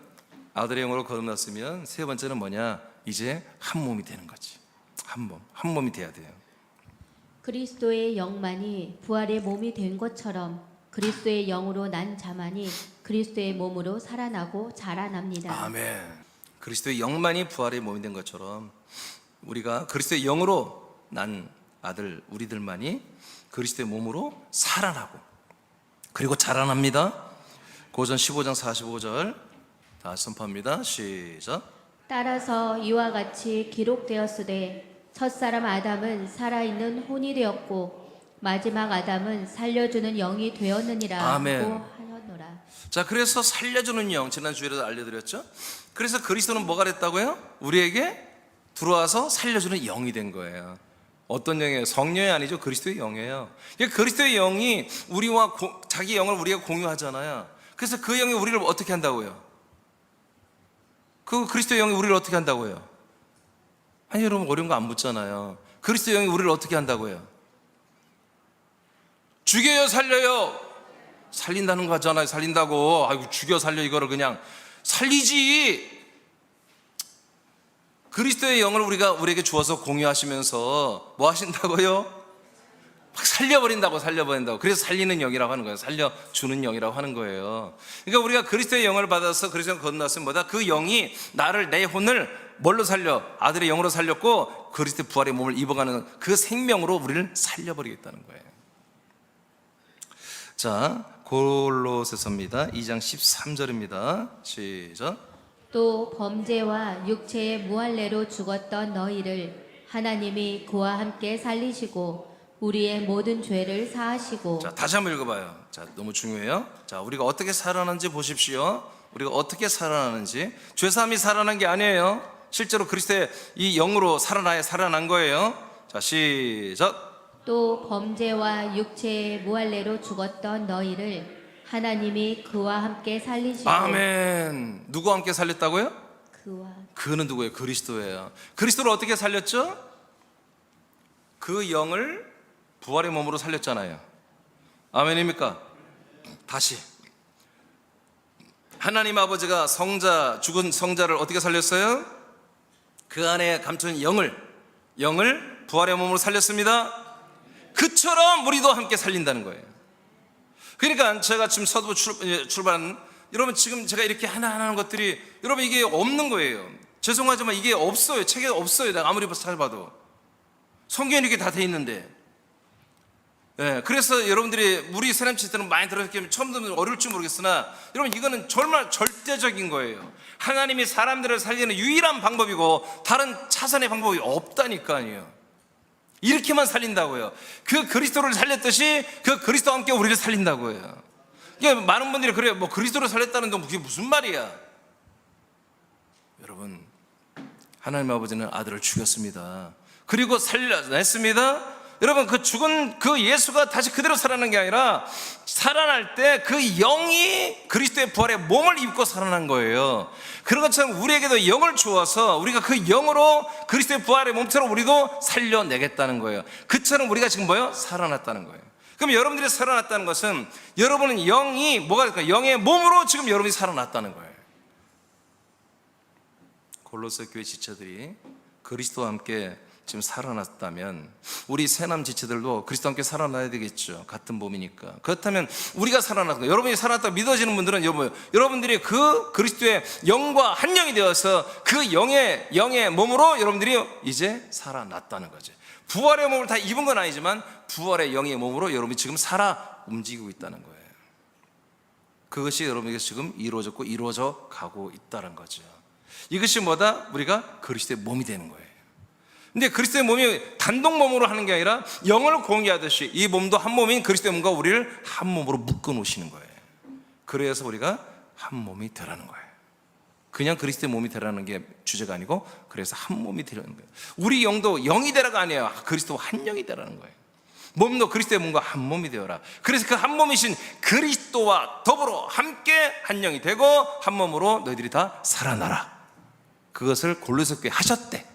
아들의 영으로 거듭났으면 세 번째는 뭐냐? 이제 한 몸이 되는 거지. 한 몸이 돼야 돼요. 그리스도의 영만이 부활의 몸이 된 것처럼 그리스도의 영으로 난 자만이 그리스도의 몸으로 살아나고 자라납니다. 아멘. 그리스도의 영만이 부활의 몸이 된 것처럼 우리가 그리스도의 영으로 난 아들 우리들만이 그리스도의 몸으로 살아나고 그리고 자라납니다. 고전 15장 45절 다시 선포합니다. 시작. 따라서 이와 같이 기록되었으되 첫사람 아담은 살아있는 혼이 되었고 마지막 아담은 살려주는 영이 되었느니라. 아멘. 하였노라. 자, 그래서 살려주는 영, 지난 주에도 알려드렸죠. 그래서 그리스도는 뭐가 됐다고요? 우리에게 들어와서 살려주는 영이 된 거예요. 어떤 영이에요? 성령이 아니죠. 그리스도의 영이에요. 그리스도의 영이 우리와 자기 영을 우리가 공유하잖아요. 그래서 그 영이 우리를 어떻게 한다고요? 그 그리스도의 영이 우리를 어떻게 한다고요? 아니, 여러분 어려운 거 안 묻잖아요. 그리스도의 영이 우리를 어떻게 한다고요? 죽여요, 살려요? 살린다는 거 하잖아요. 살린다고. 아이고, 죽여 살려 이거를 그냥 살리지. 그리스도의 영을 우리에게 주어서 공유하시면서 뭐 하신다고요? 막 살려버린다고. 그래서 살리는 영이라고 하는 거예요. 살려주는 영이라고 하는 거예요. 그러니까 우리가 그리스도의 영을 받아서 그리스도의 건너왔으면 뭐다? 그 영이 내 혼을 뭘로 살려? 아들의 영으로 살렸고 그리스도의 부활의 몸을 입어가는 그 생명으로 우리를 살려버리겠다는 거예요. 자, 골로새서입니다. 2장 13절입니다. 시작. 또 범죄와 육체의 무할례로 죽었던 너희를 하나님이 그와 함께 살리시고 우리의 모든 죄를 사하시고. 자, 다시 한번 읽어봐요. 자, 너무 중요해요. 자, 우리가 어떻게 살아나는지 보십시오. 우리가 어떻게 살아나는지. 죄사함이 살아난 게 아니에요. 실제로 그리스도의 이 영으로 살아난 거예요. 자, 시작. 또 범죄와 육체의 무할례로 죽었던 너희를 하나님이 그와 함께 살리시고. 아멘. 누구와 함께 살렸다고요? 그와. 그는 누구예요? 그리스도예요. 그리스도를 어떻게 살렸죠? 그 영을 부활의 몸으로 살렸잖아요. 아멘입니까? 다시 하나님 아버지가 죽은 성자를 어떻게 살렸어요? 그 안에 감춘 영을 부활의 몸으로 살렸습니다. 그처럼 우리도 함께 살린다는 거예요. 그러니까 제가 지금 서두 출발한, 여러분 지금 제가 이렇게 하나하나 하는 것들이 여러분 이게 없는 거예요. 죄송하지만 이게 없어요. 책에 없어요. 내가 아무리 찾아봐도 성경에 이렇게 다 돼 있는데. 예, 그래서 여러분들이 우리 새남치들은 많이 들었기 처음 듣는 어려울지 모르겠으나 여러분 이거는 정말 절대적인 거예요. 하나님이 사람들을 살리는 유일한 방법이고 다른 차선의 방법이 없다니까요. 이렇게만 살린다고요. 그 그리스도를 살렸듯이 그 그리스도와 함께 우리를 살린다고요. 이게 많은 분들이 그래요. 뭐 그리스도를 살렸다는 건 그게 무슨 말이야? 여러분, 하나님 아버지는 아들을 죽였습니다. 그리고 살려냈습니다. 여러분, 그 죽은 그 예수가 다시 그대로 살아난 게 아니라 살아날 때 그 영이 그리스도의 부활의 몸을 입고 살아난 거예요. 그런 것처럼 우리에게도 영을 주어서 우리가 그 영으로 그리스도의 부활의 몸처럼 우리도 살려내겠다는 거예요. 그처럼 우리가 지금 뭐예요? 살아났다는 거예요. 그럼 여러분들이 살아났다는 것은 여러분은 영이 뭐가 될까요? 영의 몸으로 지금 여러분이 살아났다는 거예요. 골로새 교회 지체들이 그리스도와 함께 지금 살아났다면 우리 새남 지체들도 그리스도와 함께 살아나야 되겠죠. 같은 몸이니까. 그렇다면 우리가 살아났다, 여러분이 살아났다고 믿어지는 분들은 여러분들이 그 그리스도의 영과 한 영이 되어서 그 영의 몸으로 여러분들이 이제 살아났다는 거죠. 부활의 몸을 다 입은 건 아니지만 부활의 영의 몸으로 여러분이 지금 살아 움직이고 있다는 거예요. 그것이 여러분에게 지금 이루어졌고 이루어져 가고 있다는 거죠. 이것이 뭐다? 우리가 그리스도의 몸이 되는 거예요. 근데 그리스도의 몸이 단독 몸으로 하는 게 아니라 영을 공유하듯이 이 몸도 한 몸인 그리스도의 몸과 우리를 한 몸으로 묶어 놓으시는 거예요. 그래서 우리가 한 몸이 되라는 거예요. 그냥 그리스도의 몸이 되라는 게 주제가 아니고 그래서 한 몸이 되라는 거예요. 우리 영도 영이 되라가 아니에요. 그리스도와 한 영이 되라는 거예요. 몸도 그리스도의 몸과 한 몸이 되어라. 그래서 그 한 몸이신 그리스도와 더불어 함께 한 영이 되고 한 몸으로 너희들이 다 살아나라. 그것을 골로새 교회에 하셨대.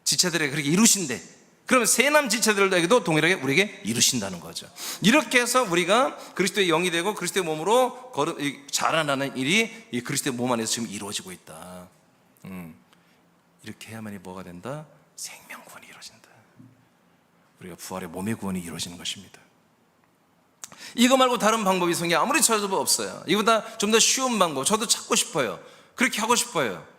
지체들에게 그렇게 이루신대. 그러면 새남 지체들에게도 동일하게 우리에게 이루신다는 거죠. 이렇게 해서 우리가 그리스도의 영이 되고 그리스도의 몸으로 자라나는 일이 이 그리스도의 몸 안에서 지금 이루어지고 있다. 이렇게 해야만이 뭐가 된다? 생명 구원이 이루어진다. 우리가 부활의 몸의 구원이 이루어지는 것입니다. 이거 말고 다른 방법이 성경에 아무리 찾아도 없어요. 이보다 좀 더 쉬운 방법 저도 찾고 싶어요. 그렇게 하고 싶어요.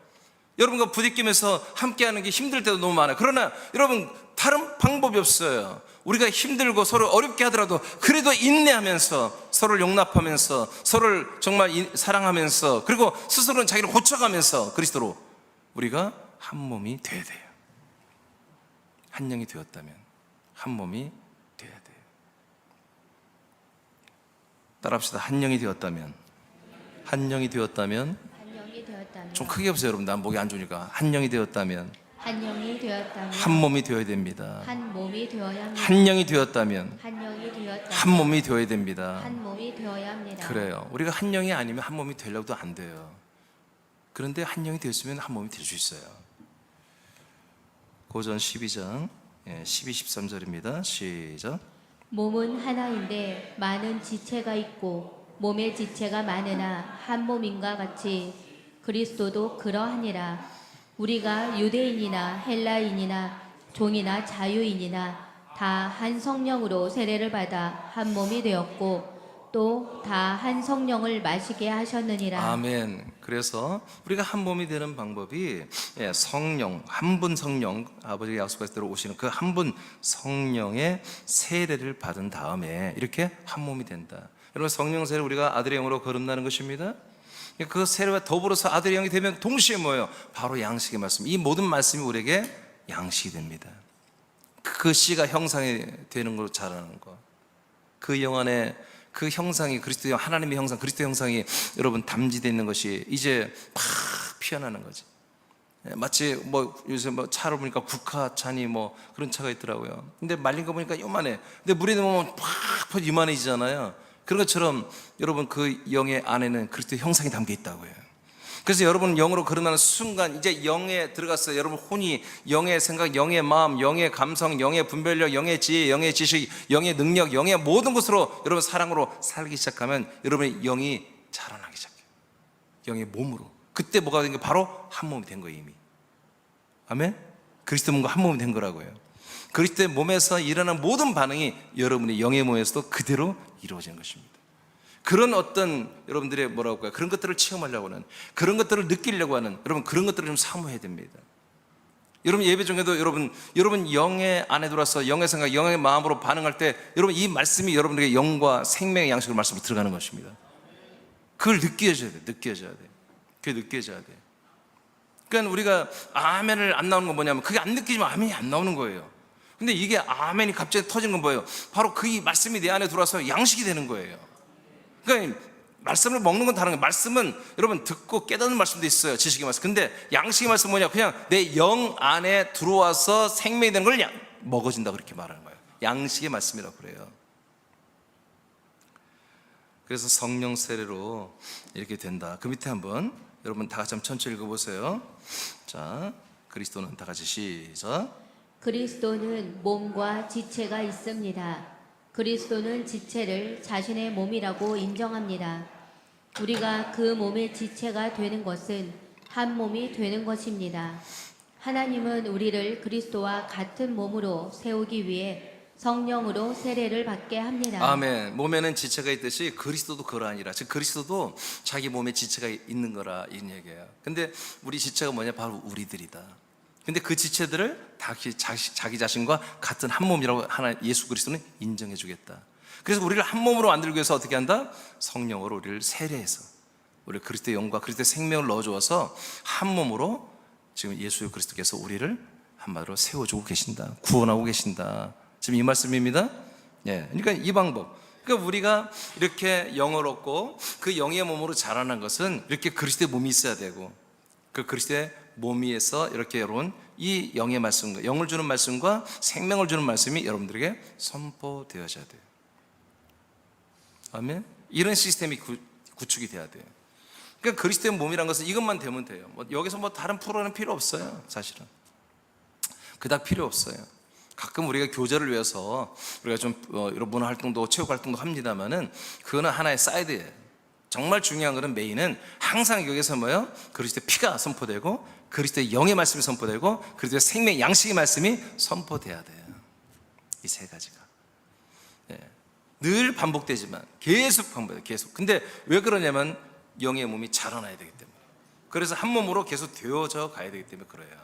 여러분과 부딪히면서 함께하는 게 힘들 때도 너무 많아요. 그러나 여러분 다른 방법이 없어요. 우리가 힘들고 서로 어렵게 하더라도 그래도 인내하면서 서로를 용납하면서 서로를 정말 사랑하면서 그리고 스스로는 자기를 고쳐가면서 그리스도로 우리가 한 몸이 돼야 돼요. 한 영이 되었다면 한 몸이 돼야 돼요. 따라합시다. 한 영이 되었다면 한 영이 되었다면 좀 크게 해보세요. 여러분 난 목이 안 좋으니까. 한 영이 되었다면 한 영이 되었다면 한 몸이 되어야 됩니다. 한 몸이 되어야 합니다. 한 영이 되었다면 한 영이 되었다면 한 몸이 되어야 됩니다. 한 몸이 되어야 합니다. 그래요. 우리가 한 영이 아니면 한 몸이 되려고도 안 돼요. 그런데 한 영이 되었으면 한 몸이 될 수 있어요. 고전 12장 12, 13절입니다. 시작. 몸은 하나인데 많은 지체가 있고 몸의 지체가 많으나 한 몸인가 같이 그리스도도 그러하니라. 우리가 유대인이나 헬라인이나 종이나 자유인이나 다 한 성령으로 세례를 받아 한 몸이 되었고 또 다 한 성령을 마시게 하셨느니라. 아멘. 그래서 우리가 한 몸이 되는 방법이 성령, 한 분 성령, 아버지가 약속하신 대로 오시는 그 한 분 성령의 세례를 받은 다음에 이렇게 한 몸이 된다. 여러분 성령 세례를 우리가 아들의 영으로 거듭나는 것입니다. 그 세례와 더불어서 아들의 영이 되면 동시에 뭐예요? 바로 양식의 말씀. 이 모든 말씀이 우리에게 양식이 됩니다. 그 씨가 형상이 되는 걸로 자라는 거. 그 영 안에 그 형상이 그리스도 하나님의 형상, 그리스도 형상이 여러분 담지되어 있는 것이 이제 팍 피어나는 거지. 마치 뭐 요새 뭐 차로 보니까 국화차니 뭐 그런 차가 있더라고요. 근데 말린 거 보니까 요만해. 근데 물에 넣으면 팍 이만해지잖아요. 그런 것처럼 여러분 그 영의 안에는 그리스도 형상이 담겨 있다고요. 그래서 여러분 영으로 거듭나는 순간 이제 영에 들어갔어요. 여러분 혼이 영의 생각, 영의 마음, 영의 감성, 영의 분별력, 영의 지혜, 영의 지식, 영의 능력, 영의 모든 것으로 여러분 사랑으로 살기 시작하면 여러분의 영이 자라나기 시작해요. 영의 몸으로. 그때 뭐가 된 게 바로 한 몸이 된 거예요, 이미. 아멘? 그리스도 몸과 한 몸이 된 거라고요. 그리스도의 몸에서 일어나는 모든 반응이 여러분의 영의 몸에서도 그대로 이루어지는 것입니다. 그런 어떤 여러분들의 뭐라고 할까요? 그런 것들을 체험하려고 하는, 그런 것들을 느끼려고 하는, 여러분 그런 것들을 좀 사모해야 됩니다. 여러분 예배 중에도 여러분 영의 안에 들어와서 영의 생각, 영의 마음으로 반응할 때 여러분 이 말씀이 여러분에게 영과 생명의 양식으로 말씀으로 들어가는 것입니다. 그걸 느껴져야 돼. 느껴져야 돼. 그게 느껴져야 돼. 그러니까 우리가 아멘을 안 나오는 건 뭐냐면 그게 안 느끼지면 아멘이 안 나오는 거예요. 근데 이게 아멘이 갑자기 터지는 건 뭐예요? 바로 그 말씀이 내 안에 들어와서 양식이 되는 거예요. 그러니까 말씀을 먹는 건 다른 거예요. 말씀은 여러분 듣고 깨닫는 말씀도 있어요. 지식의 말씀. 근데 양식의 말씀은 뭐냐? 그냥 내 영 안에 들어와서 생명이 되는 걸 먹어진다 그렇게 말하는 거예요. 양식의 말씀이라고 그래요. 그래서 성령 세례로 이렇게 된다. 그 밑에 한번 여러분 다 같이 한번 천천히 읽어보세요. 자, 그리스도는 다 같이 시작. 그리스도는 몸과 지체가 있습니다. 그리스도는 지체를 자신의 몸이라고 인정합니다. 우리가 그 몸의 지체가 되는 것은 한 몸이 되는 것입니다. 하나님은 우리를 그리스도와 같은 몸으로 세우기 위해 성령으로 세례를 받게 합니다. 아멘. 몸에는 지체가 있듯이 그리스도도 그러하니라. 즉 그리스도도 자기 몸에 지체가 있는 거라 이런 얘기예요. 근데 우리 지체가 뭐냐? 바로 우리들이다. 근데 그 지체들을 자기 자신과 같은 한 몸이라고 하나 예수 그리스도는 인정해 주겠다. 그래서 우리를 한 몸으로 만들기 위해서 어떻게 한다? 성령으로 우리를 세례해서 우리 그리스도의 영과 그리스도의 생명을 넣어주어서 한 몸으로 지금 예수 그리스도께서 우리를 한마디로 세워주고 계신다. 구원하고 계신다. 지금 이 말씀입니다. 예, 그러니까 이 방법. 그러니까 우리가 이렇게 영을 얻고 그 영의 몸으로 자라난 것은 이렇게 그리스도의 몸이 있어야 되고 그 그리스도의 몸 위에서 이렇게 여러분 이 영의 말씀과 영을 주는 말씀과 생명을 주는 말씀이 여러분들에게 선포되어져야 돼요. 아멘. 이런 시스템이 구축이 돼야 돼요. 그러니까 그리스도의 몸이란 것은 이것만 되면 돼요. 여기서 다른 프로는 필요 없어요. 사실은 그닥 필요 없어요. 가끔 우리가 교제를 위해서 우리가 좀 이런 문화 활동도 체육 활동도 합니다만은 그거는 하나의 사이드예요. 정말 중요한 것은 메인은 항상 여기서 뭐예요? 그리스도의 피가 선포되고 그리스도의 영의 말씀이 선포되고 그리스도의 생명 양식의 말씀이 선포돼야 돼요. 이 세 가지가 늘 반복되지만 계속 반복돼요. 계속. 근데 왜 그러냐면 영의 몸이 자라나야 되기 때문에. 그래서 한 몸으로 계속 되어져 가야 되기 때문에 그래요.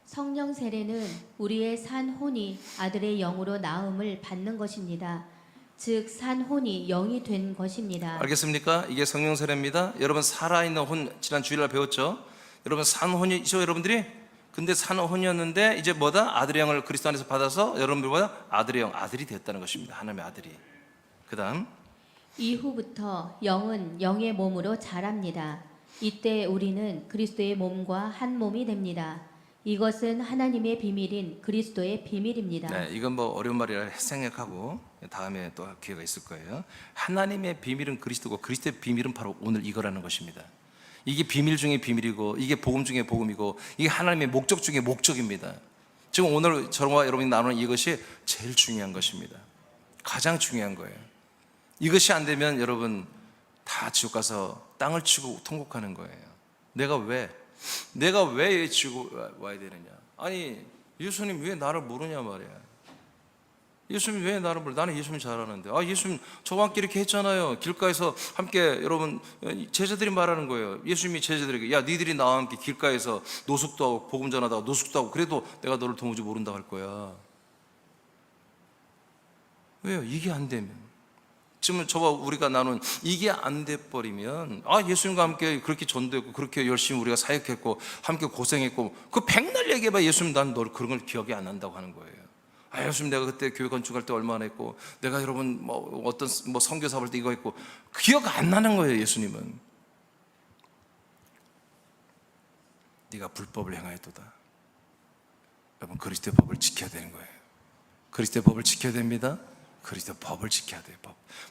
성령 세례는 우리의 산 혼이 아들의 영으로 나음을 받는 것입니다. 즉 산 혼이 영이 된 것입니다. 알겠습니까? 이게 성령 세례입니다. 여러분 살아있는 혼 지난 주일날 배웠죠? 여러분 산 혼이죠, 여러분들이? 근데 산 혼이었는데 이제 뭐다? 아들의 영을 그리스도 안에서 받아서 여러분들보다 아들의 영, 아들이 됐다는 것입니다. 하나님의 아들이. 그 다음 이후부터 영은 영의 몸으로 자랍니다. 이때 우리는 그리스도의 몸과 한 몸이 됩니다. 이것은 하나님의 비밀인 그리스도의 비밀입니다. 네, 이건 뭐 어려운 말이라 생각하고 다음에 또 기회가 있을 거예요. 하나님의 비밀은 그리스도고 그리스도의 비밀은 바로 오늘 이거라는 것입니다. 이게 비밀 중에 비밀이고 이게 복음 중에 복음이고 이게 하나님의 목적 중에 목적입니다. 지금 오늘 저와 여러분이 나누는 이것이 제일 중요한 것입니다. 가장 중요한 거예요. 이것이 안 되면 여러분 다 지옥 가서 땅을 치고 통곡하는 거예요. 내가 왜 지고 와야 되느냐? 아니 예수님 왜 나를 모르냐 말이야. 예수님 왜 나를 모르냐? 나는 예수님 잘 아는데. 예수님 저와 함께 이렇게 했잖아요. 길가에서 함께 여러분 제자들이 말하는 거예요. 예수님이 제자들에게 야 니들이 나와 함께 길가에서 노숙도 하고 복음 전하다가 노숙도 하고 그래도 내가 너를 도무지 모른다 할 거야. 왜요? 이게 안 되면 지금 저와 우리가 나눈 이게 안 돼 버리면 예수님과 함께 그렇게 전도했고 그렇게 열심히 우리가 사역했고 함께 고생했고 그 백날 얘기해봐 예수님 난 널 그런 걸 기억이 안 난다고 하는 거예요. 아, 예수님 내가 그때 교회 건축할 때 얼마나 했고, 내가 여러분 뭐 어떤 뭐 선교사 볼 때 이거 했고, 기억 안 나는 거예요. 예수님은 네가 불법을 행하였도다. 여러분 그리스도의 법을 지켜야 되는 거예요. 그리스도의 법을 지켜야 됩니다. 그리스도의 법을 지켜야 돼요.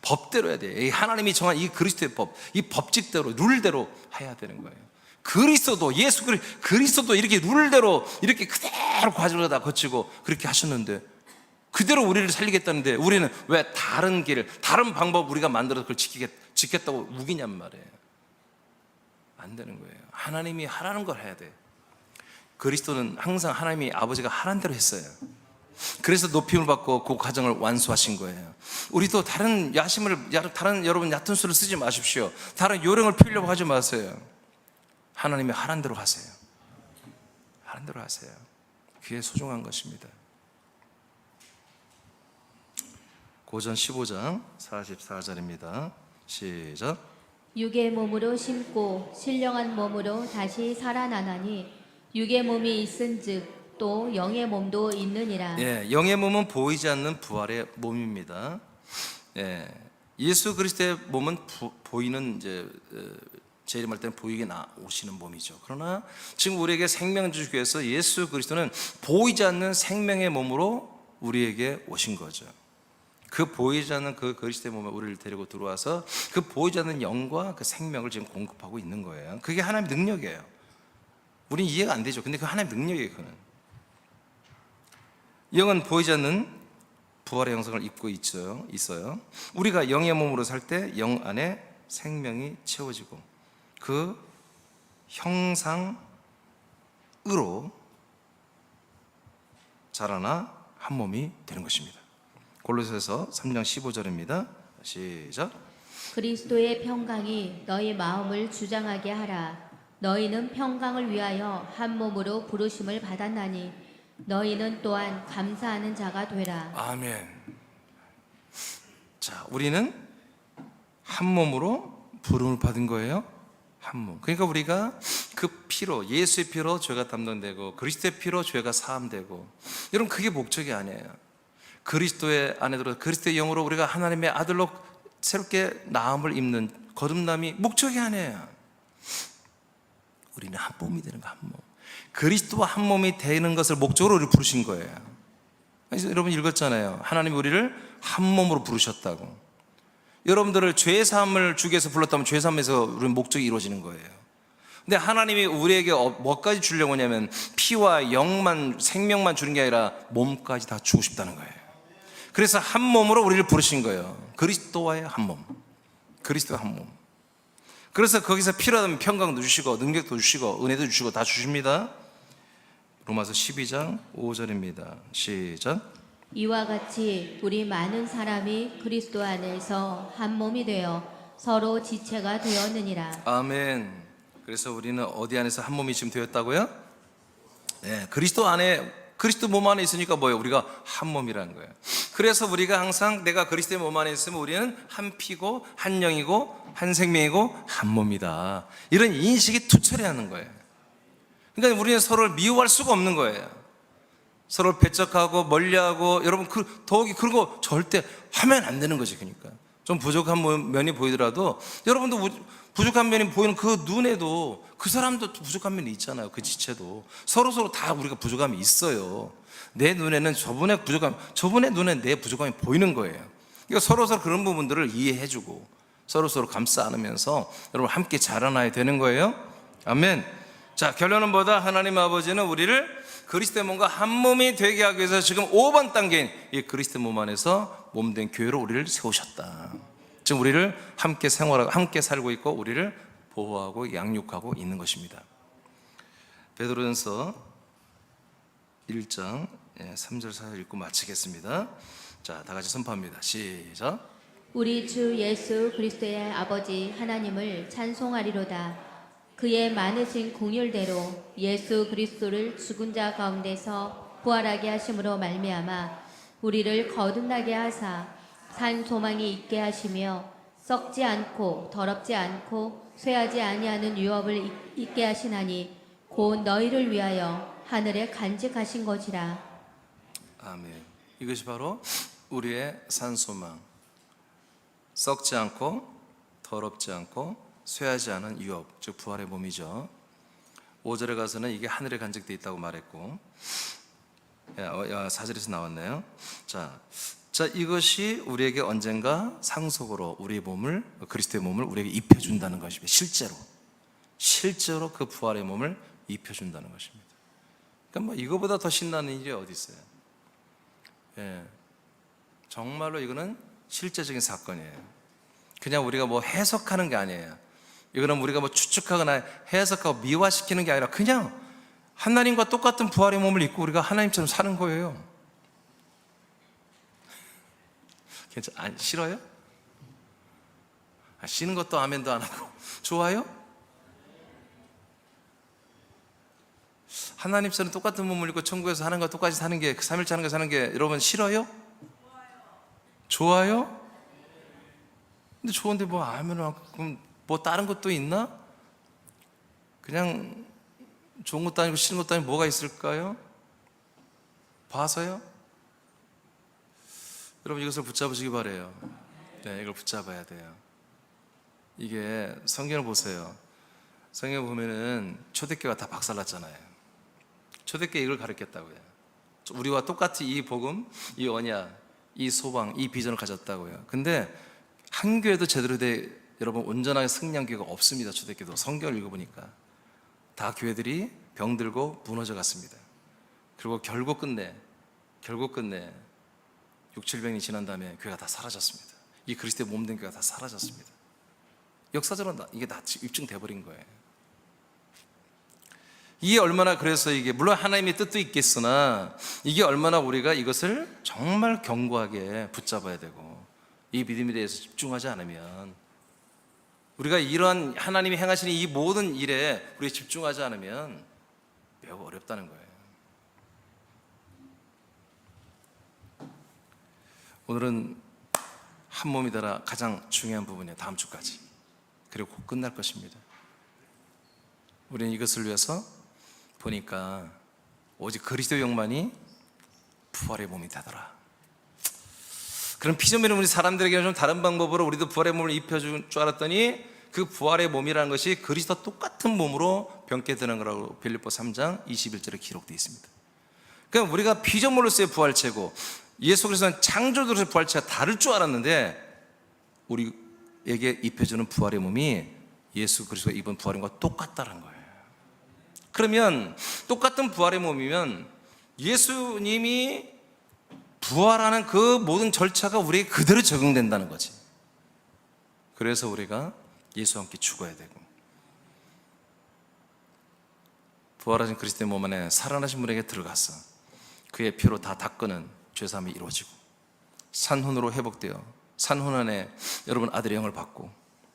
법대로 해야 돼요. 이 하나님이 정한 이 그리스도의 법, 이 법칙대로 룰대로 해야 되는 거예요. 그리스도도 예수 그리스도도 이렇게 룰대로 이렇게 그대로 과정을 다 거치고 그렇게 하셨는데, 그대로 우리를 살리겠다는데 우리는 왜 다른 길, 다른 방법 우리가 만들어서 그걸 지켰다고 우기냔 말이에요. 안 되는 거예요. 하나님이 하라는 걸 해야 돼. 그리스도는 항상 하나님이 아버지가 하라는 대로 했어요. 그래서 높임을 받고 그 과정을 완수하신 거예요. 우리도 다른 다른 여러분 얕은 수를 쓰지 마십시오. 다른 요령을 피우려고 하지 마세요. 하나님이 하라는 대로 하세요. 하라는 대로 하세요. 그게 소중한 것입니다. 고전 15장 44절입니다. 시작. 육의 몸으로 심고 신령한 몸으로 다시 살아나나니 육의 몸이 있은즉 또 영의 몸도 있느니라. 예, 영의 몸은 보이지 않는 부활의 몸입니다. 예, 예수 그리스도의 몸은 보이는 이제 재림할 때는 보이게 나오시는 몸이죠. 그러나 지금 우리에게 생명 주시기 위해서 예수 그리스도는 보이지 않는 생명의 몸으로 우리에게 오신 거죠. 그 보이지 않는 그 그리스도의 몸에 우리를 데리고 들어와서 그 보이지 않는 영과 그 생명을 지금 공급하고 있는 거예요. 그게 하나님의 능력이에요. 우리는 이해가 안 되죠. 근데 그 하나님의 능력이에요. 그는 영은 보이지 않는 부활의 영성을 입고 있어요. 우리가 영의 몸으로 살 때 영 안에 생명이 채워지고 그 형상으로 자라나 한 몸이 되는 것입니다. 골로새서 3장 15절입니다. 시작. 그리스도의 평강이 너희 마음을 주장하게 하라. 너희는 평강을 위하여 한 몸으로 부르심을 받았나니 너희는 또한 감사하는 자가 되라. 아멘. 자, 우리는 한 몸으로 부름을 받은 거예요. 한 몸. 그러니까 우리가 그 피로, 예수의 피로 죄가 담당되고 그리스도의 피로 죄가 사함되고, 여러분 그게 목적이 아니에요. 그리스도의 안에 들어 그리스도의 영으로 우리가 하나님의 아들로 새롭게 나음을 입는 거듭남이 목적이 아니에요. 우리는 한 몸이 되는 거, 한 몸. 그리스도와 한 몸이 되는 것을 목적으로 우리를 부르신 거예요. 그래서 여러분 읽었잖아요. 하나님이 우리를 한 몸으로 부르셨다고. 여러분들을 죄 사함을 주기 위해서 불렀다면 죄 사함에서 우리는 목적이 이루어지는 거예요. 근데 하나님이 우리에게 뭐까지 주려고 하냐면 피와 영만, 생명만 주는 게 아니라 몸까지 다 주고 싶다는 거예요. 그래서 한 몸으로 우리를 부르신 거예요. 그리스도와의 한 몸, 그리스도의 한 몸. 그래서 거기서 필요하다면 평강도 주시고 능력도 주시고 은혜도 주시고 다 주십니다. 로마서 12장 5절입니다. 시작. 이와 같이 우리 많은 사람이 그리스도 안에서 한 몸이 되어 서로 지체가 되었느니라. 아멘. 그래서 우리는 어디 안에서 한 몸이 지금 되었다고요? 네, 그리스도 안에, 그리스도 몸 안에 있으니까 뭐예요? 우리가 한 몸이라는 거예요. 그래서 우리가 항상 내가 그리스도의 몸 안에 있으면 우리는 한 피고 한 영이고 한 생명이고 한 몸이다, 이런 인식이 투철해야 하는 거예요. 그러니까 우리는 서로를 미워할 수가 없는 거예요. 서로를 배척하고 멀리하고, 여러분 더욱이 그런 거 절대 하면 안 되는 거지. 그러니까 좀 부족한 면이 보이더라도 여러분도 부족한 면이 보이는 그 눈에도 그 사람도 부족한 면이 있잖아요. 그 지체도 서로 다 우리가 부족함이 있어요. 내 눈에는 저분의 부족함, 저분의 눈에 내 부족함이 보이는 거예요. 그러니까 서로 그런 부분들을 이해해주고 서로 감싸 안으면서 여러분 함께 자라나야 되는 거예요. 아멘. 자, 결론은 뭐다? 하나님 아버지는 우리를 그리스도의 몸과 한 몸이 되게 하기 위해서 지금 5번 단계인 이 그리스도의 몸 안에서 몸된 교회로 우리를 세우셨다. 지금 우리를 함께 생활하고 함께 살고 있고 우리를 보호하고 양육하고 있는 것입니다. 베드로전서 1장 3절 4절 읽고 마치겠습니다. 자, 다 같이 선포합니다. 시작. 우리 주 예수 그리스도의 아버지 하나님을 찬송하리로다. 그의 많으신 긍휼대로 예수 그리스도를 죽은 자 가운데서 부활하게 하심으로 말미암아 우리를 거듭나게 하사 산 소망이 있게 하시며 썩지 않고 더럽지 않고 쇠하지 아니하는 유업을 있게 하시나니 곧 너희를 위하여 하늘에 간직하신 것이라. 아멘. 이것이 바로 우리의 산소망. 썩지 않고 더럽지 않고 쇠하지 않은 유업, 즉 부활의 몸이죠. 5절에 가서는 이게 하늘에 간직되어 있다고 말했고, 4절에서 나왔네요. 자, 이것이 우리에게 언젠가 상속으로 우리의 몸을, 그리스도의 몸을 우리에게 입혀준다는 것입니다. 실제로 그 부활의 몸을 입혀준다는 것입니다. 그러니까 뭐 이거보다 더 신나는 일이 어디 있어요? 정말로 이거는 실제적인 사건이에요. 그냥 우리가 뭐 해석하는 게 아니에요. 이거는 우리가 뭐 추측하거나 해석하고 미화시키는 게 아니라 그냥 하나님과 똑같은 부활의 몸을 입고 우리가 하나님처럼 사는 거예요. 싫어요? 싫은 것도 아멘도 안 하고 좋아요? 하나님처럼 똑같은 몸을 입고 천국에서 하나님과 똑같이 사는 게, 그 삼일째 하는 거 사는 게 여러분 싫어요? 좋아요? 근데 좋은데 뭐 아멘 안 하고 그럼 뭐 다른 것도 있나? 그냥 좋은 것도 아니고 싫은 것도 아니고 뭐가 있을까요? 봐서요? 여러분 이것을 붙잡으시기 바라요. 네, 이걸 붙잡아야 돼요. 이게 성경을 보세요. 성경 보면은 초대교회가 다 박살났잖아요. 초대교회 이걸 가르쳤다고요. 우리와 똑같이 이 복음, 이 언약, 이 소망, 이 비전을 가졌다고요. 근데 한 교회도 제대로 된 여러분 온전하게 승리한 교회가 없습니다. 초대교회도 성경을 읽어보니까 다 교회들이 병들고 무너져 갔습니다. 그리고 결국 끝내 6, 700년이 지난 다음에 교회가 다 사라졌습니다. 이 그리스도의 몸 된 교회가 다 사라졌습니다. 역사적으로 이게 다 입증돼 버린 거예요. 이게 얼마나, 그래서 이게 물론 하나님의 뜻도 있겠으나 이게 얼마나 우리가 이것을 정말 견고하게 붙잡아야 되고 이 믿음에 대해서 집중하지 않으면, 우리가 이러한 하나님이 행하시는 이 모든 일에 우리가 집중하지 않으면 매우 어렵다는 거예요. 오늘은 한 몸이 되라 가장 중요한 부분이에요. 다음 주까지. 그리고 곧 끝날 것입니다. 우리는 이것을 위해서 보니까 오직 그리스도의 영만이 부활의 몸이 되더라. 그럼 피조물은 우리 사람들에게는 좀 다른 방법으로 우리도 부활의 몸을 입혀줄 줄 알았더니 그 부활의 몸이라는 것이 그리스도와 똑같은 몸으로 병게 되는 거라고 빌립보 3장 21절에 기록되어 있습니다. 그러니까 우리가 피조물로서의 부활체고 예수 그리스도는 창조주로서의 부활체가 다를 줄 알았는데 우리에게 입혀주는 부활의 몸이 예수 그리스도가 입은 부활의 몸과 똑같다는 거예요. 그러면 똑같은 부활의 몸이면 예수님이 부활하는 그 모든 절차가 우리에게 그대로 적용된다는 거지. 그래서 우리가 예수와 함께 죽어야 되고, 부활하신 그리스도의 몸 안에 살아나신 분에게 들어가서 그의 피로 다 닦는 죄사함이 이루어지고 산혼으로 회복되어 산혼 안에 여러분 아들의 영을 받고,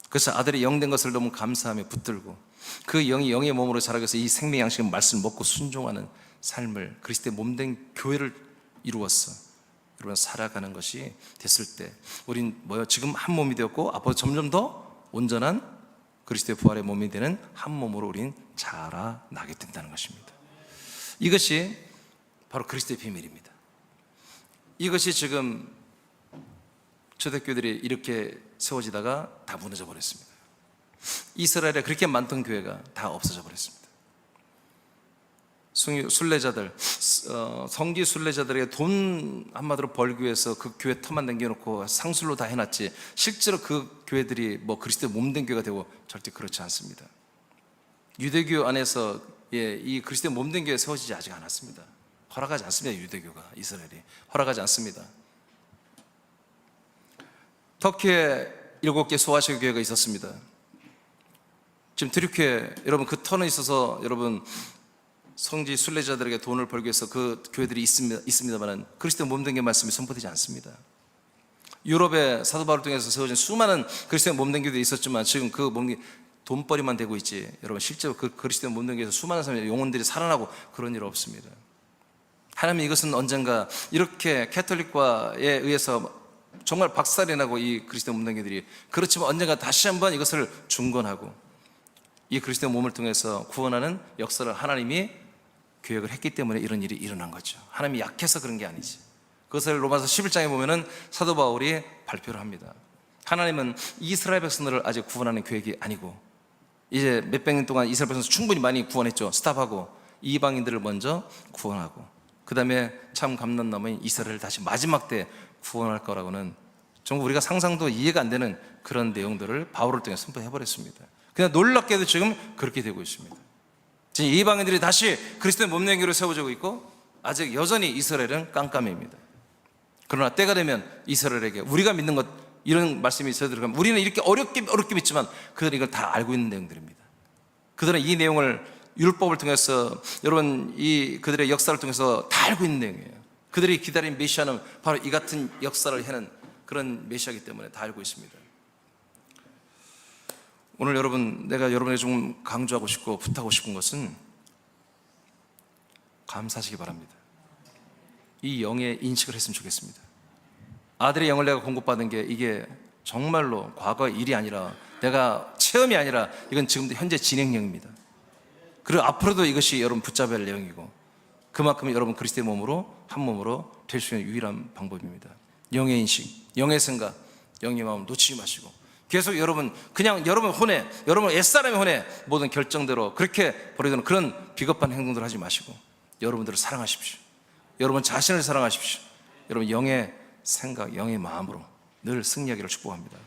그래서 아들의 영 된 것을 너무 감사하며 붙들고 그 영이 영의 몸으로 자라기 위해서 이 생명 양식의 말씀을 먹고 순종하는 삶을, 그리스도의 몸 된 교회를 이루었어 여러분 살아가는 것이 됐을 때 우린 지금 한 몸이 되었고 앞으로 점점 더 온전한 그리스도의 부활의 몸이 되는 한 몸으로 우린 자라나게 된다는 것입니다. 이것이 바로 그리스도의 비밀입니다. 이것이 지금 초대교회들이 이렇게 세워지다가 다 무너져 버렸습니다. 이스라엘에 그렇게 많던 교회가 다 없어져 버렸습니다. 순례자들, 성지 순례자들에게 돈 한마디로 벌기 위해서 그 교회 터만 남겨놓고 상술로 다 해놨지, 실제로 그 교회들이 그리스도의 몸된 교회가 되고 절대 그렇지 않습니다. 유대교 안에서 이 그리스도의 몸된 교회 세워지지 아직 않았습니다. 허락하지 않습니다. 유대교가, 이스라엘이 허락하지 않습니다. 터키에 7개 소아시아 교회가 있었습니다. 지금 트리키에 여러분 그 터는 있어서 여러분 성지 순례자들에게 돈을 벌기 위해서 그 교회들이 있습니다만 그리스도의 몸된 게 말씀이 선포되지 않습니다. 유럽의 사도 바울을 통해서 세워진 수많은 그리스도의 몸된 교회도 있었지만 지금 그 몸이 돈벌이만 되고 있지, 여러분 실제로 그 그리스도의 몸된 교회에서 수많은 사람의 영혼들이 살아나고 그런 일 없습니다. 하나님 이것은 언젠가 이렇게 캐톨릭과에 의해서 정말 박살이 나고 이 그리스도의 몸된 교회들이, 그렇지만 언젠가 다시 한번 이것을 중건하고 이 그리스도의 몸을 통해서 구원하는 역사를 하나님이 계획을 했기 때문에 이런 일이 일어난 거죠. 하나님이 약해서 그런 게 아니지. 그것을 로마서 11장에 보면은 사도 바울이 발표를 합니다. 하나님은 이스라엘 백성들을 아직 구원하는 계획이 아니고, 이제 몇백 년 동안 이스라엘 백성들 충분히 많이 구원했죠. 스탑하고 이방인들을 먼저 구원하고, 그 다음에 참 감난나무인 이스라엘을 다시 마지막 때 구원할 거라고는 정말 우리가 상상도 이해가 안 되는 그런 내용들을 바울을 통해 선포해버렸습니다. 그냥 놀랍게도 지금 그렇게 되고 있습니다. 지금 이방인들이 다시 그리스도의 몸량교를 세워지고 있고, 아직 여전히 이스라엘은 깜깜입니다. 그러나 때가 되면 이스라엘에게 우리가 믿는 것, 이런 말씀이 있어야 들어가면, 우리는 이렇게 어렵게 믿지만 그들은 이걸 다 알고 있는 내용들입니다. 그들은 이 내용을 율법을 통해서, 여러분 이 그들의 역사를 통해서 다 알고 있는 내용이에요. 그들이 기다린 메시아는 바로 이 같은 역사를 해는 그런 메시아이기 때문에 다 알고 있습니다. 오늘 내가 여러분에게 좀 강조하고 싶고 부탁하고 싶은 것은, 감사하시기 바랍니다. 이 영의 인식을 했으면 좋겠습니다. 아들의 영을 내가 공급받은 게 이게 정말로 과거의 일이 아니라, 내가 체험이 아니라, 이건 지금도 현재 진행형입니다. 그리고 앞으로도 이것이 여러분 붙잡아야 할 내용이고, 그만큼 여러분 그리스도의 몸으로, 한 몸으로 될 수 있는 유일한 방법입니다. 영의 인식, 영의 생각, 영의 마음 놓치지 마시고, 계속 그냥 여러분 혼에, 여러분 옛사람의 혼에 모든 결정대로 그렇게 버리는 그런 비겁한 행동들 하지 마시고, 여러분들을 사랑하십시오. 여러분 자신을 사랑하십시오. 여러분 영의 생각, 영의 마음으로 늘 승리하기를 축복합니다.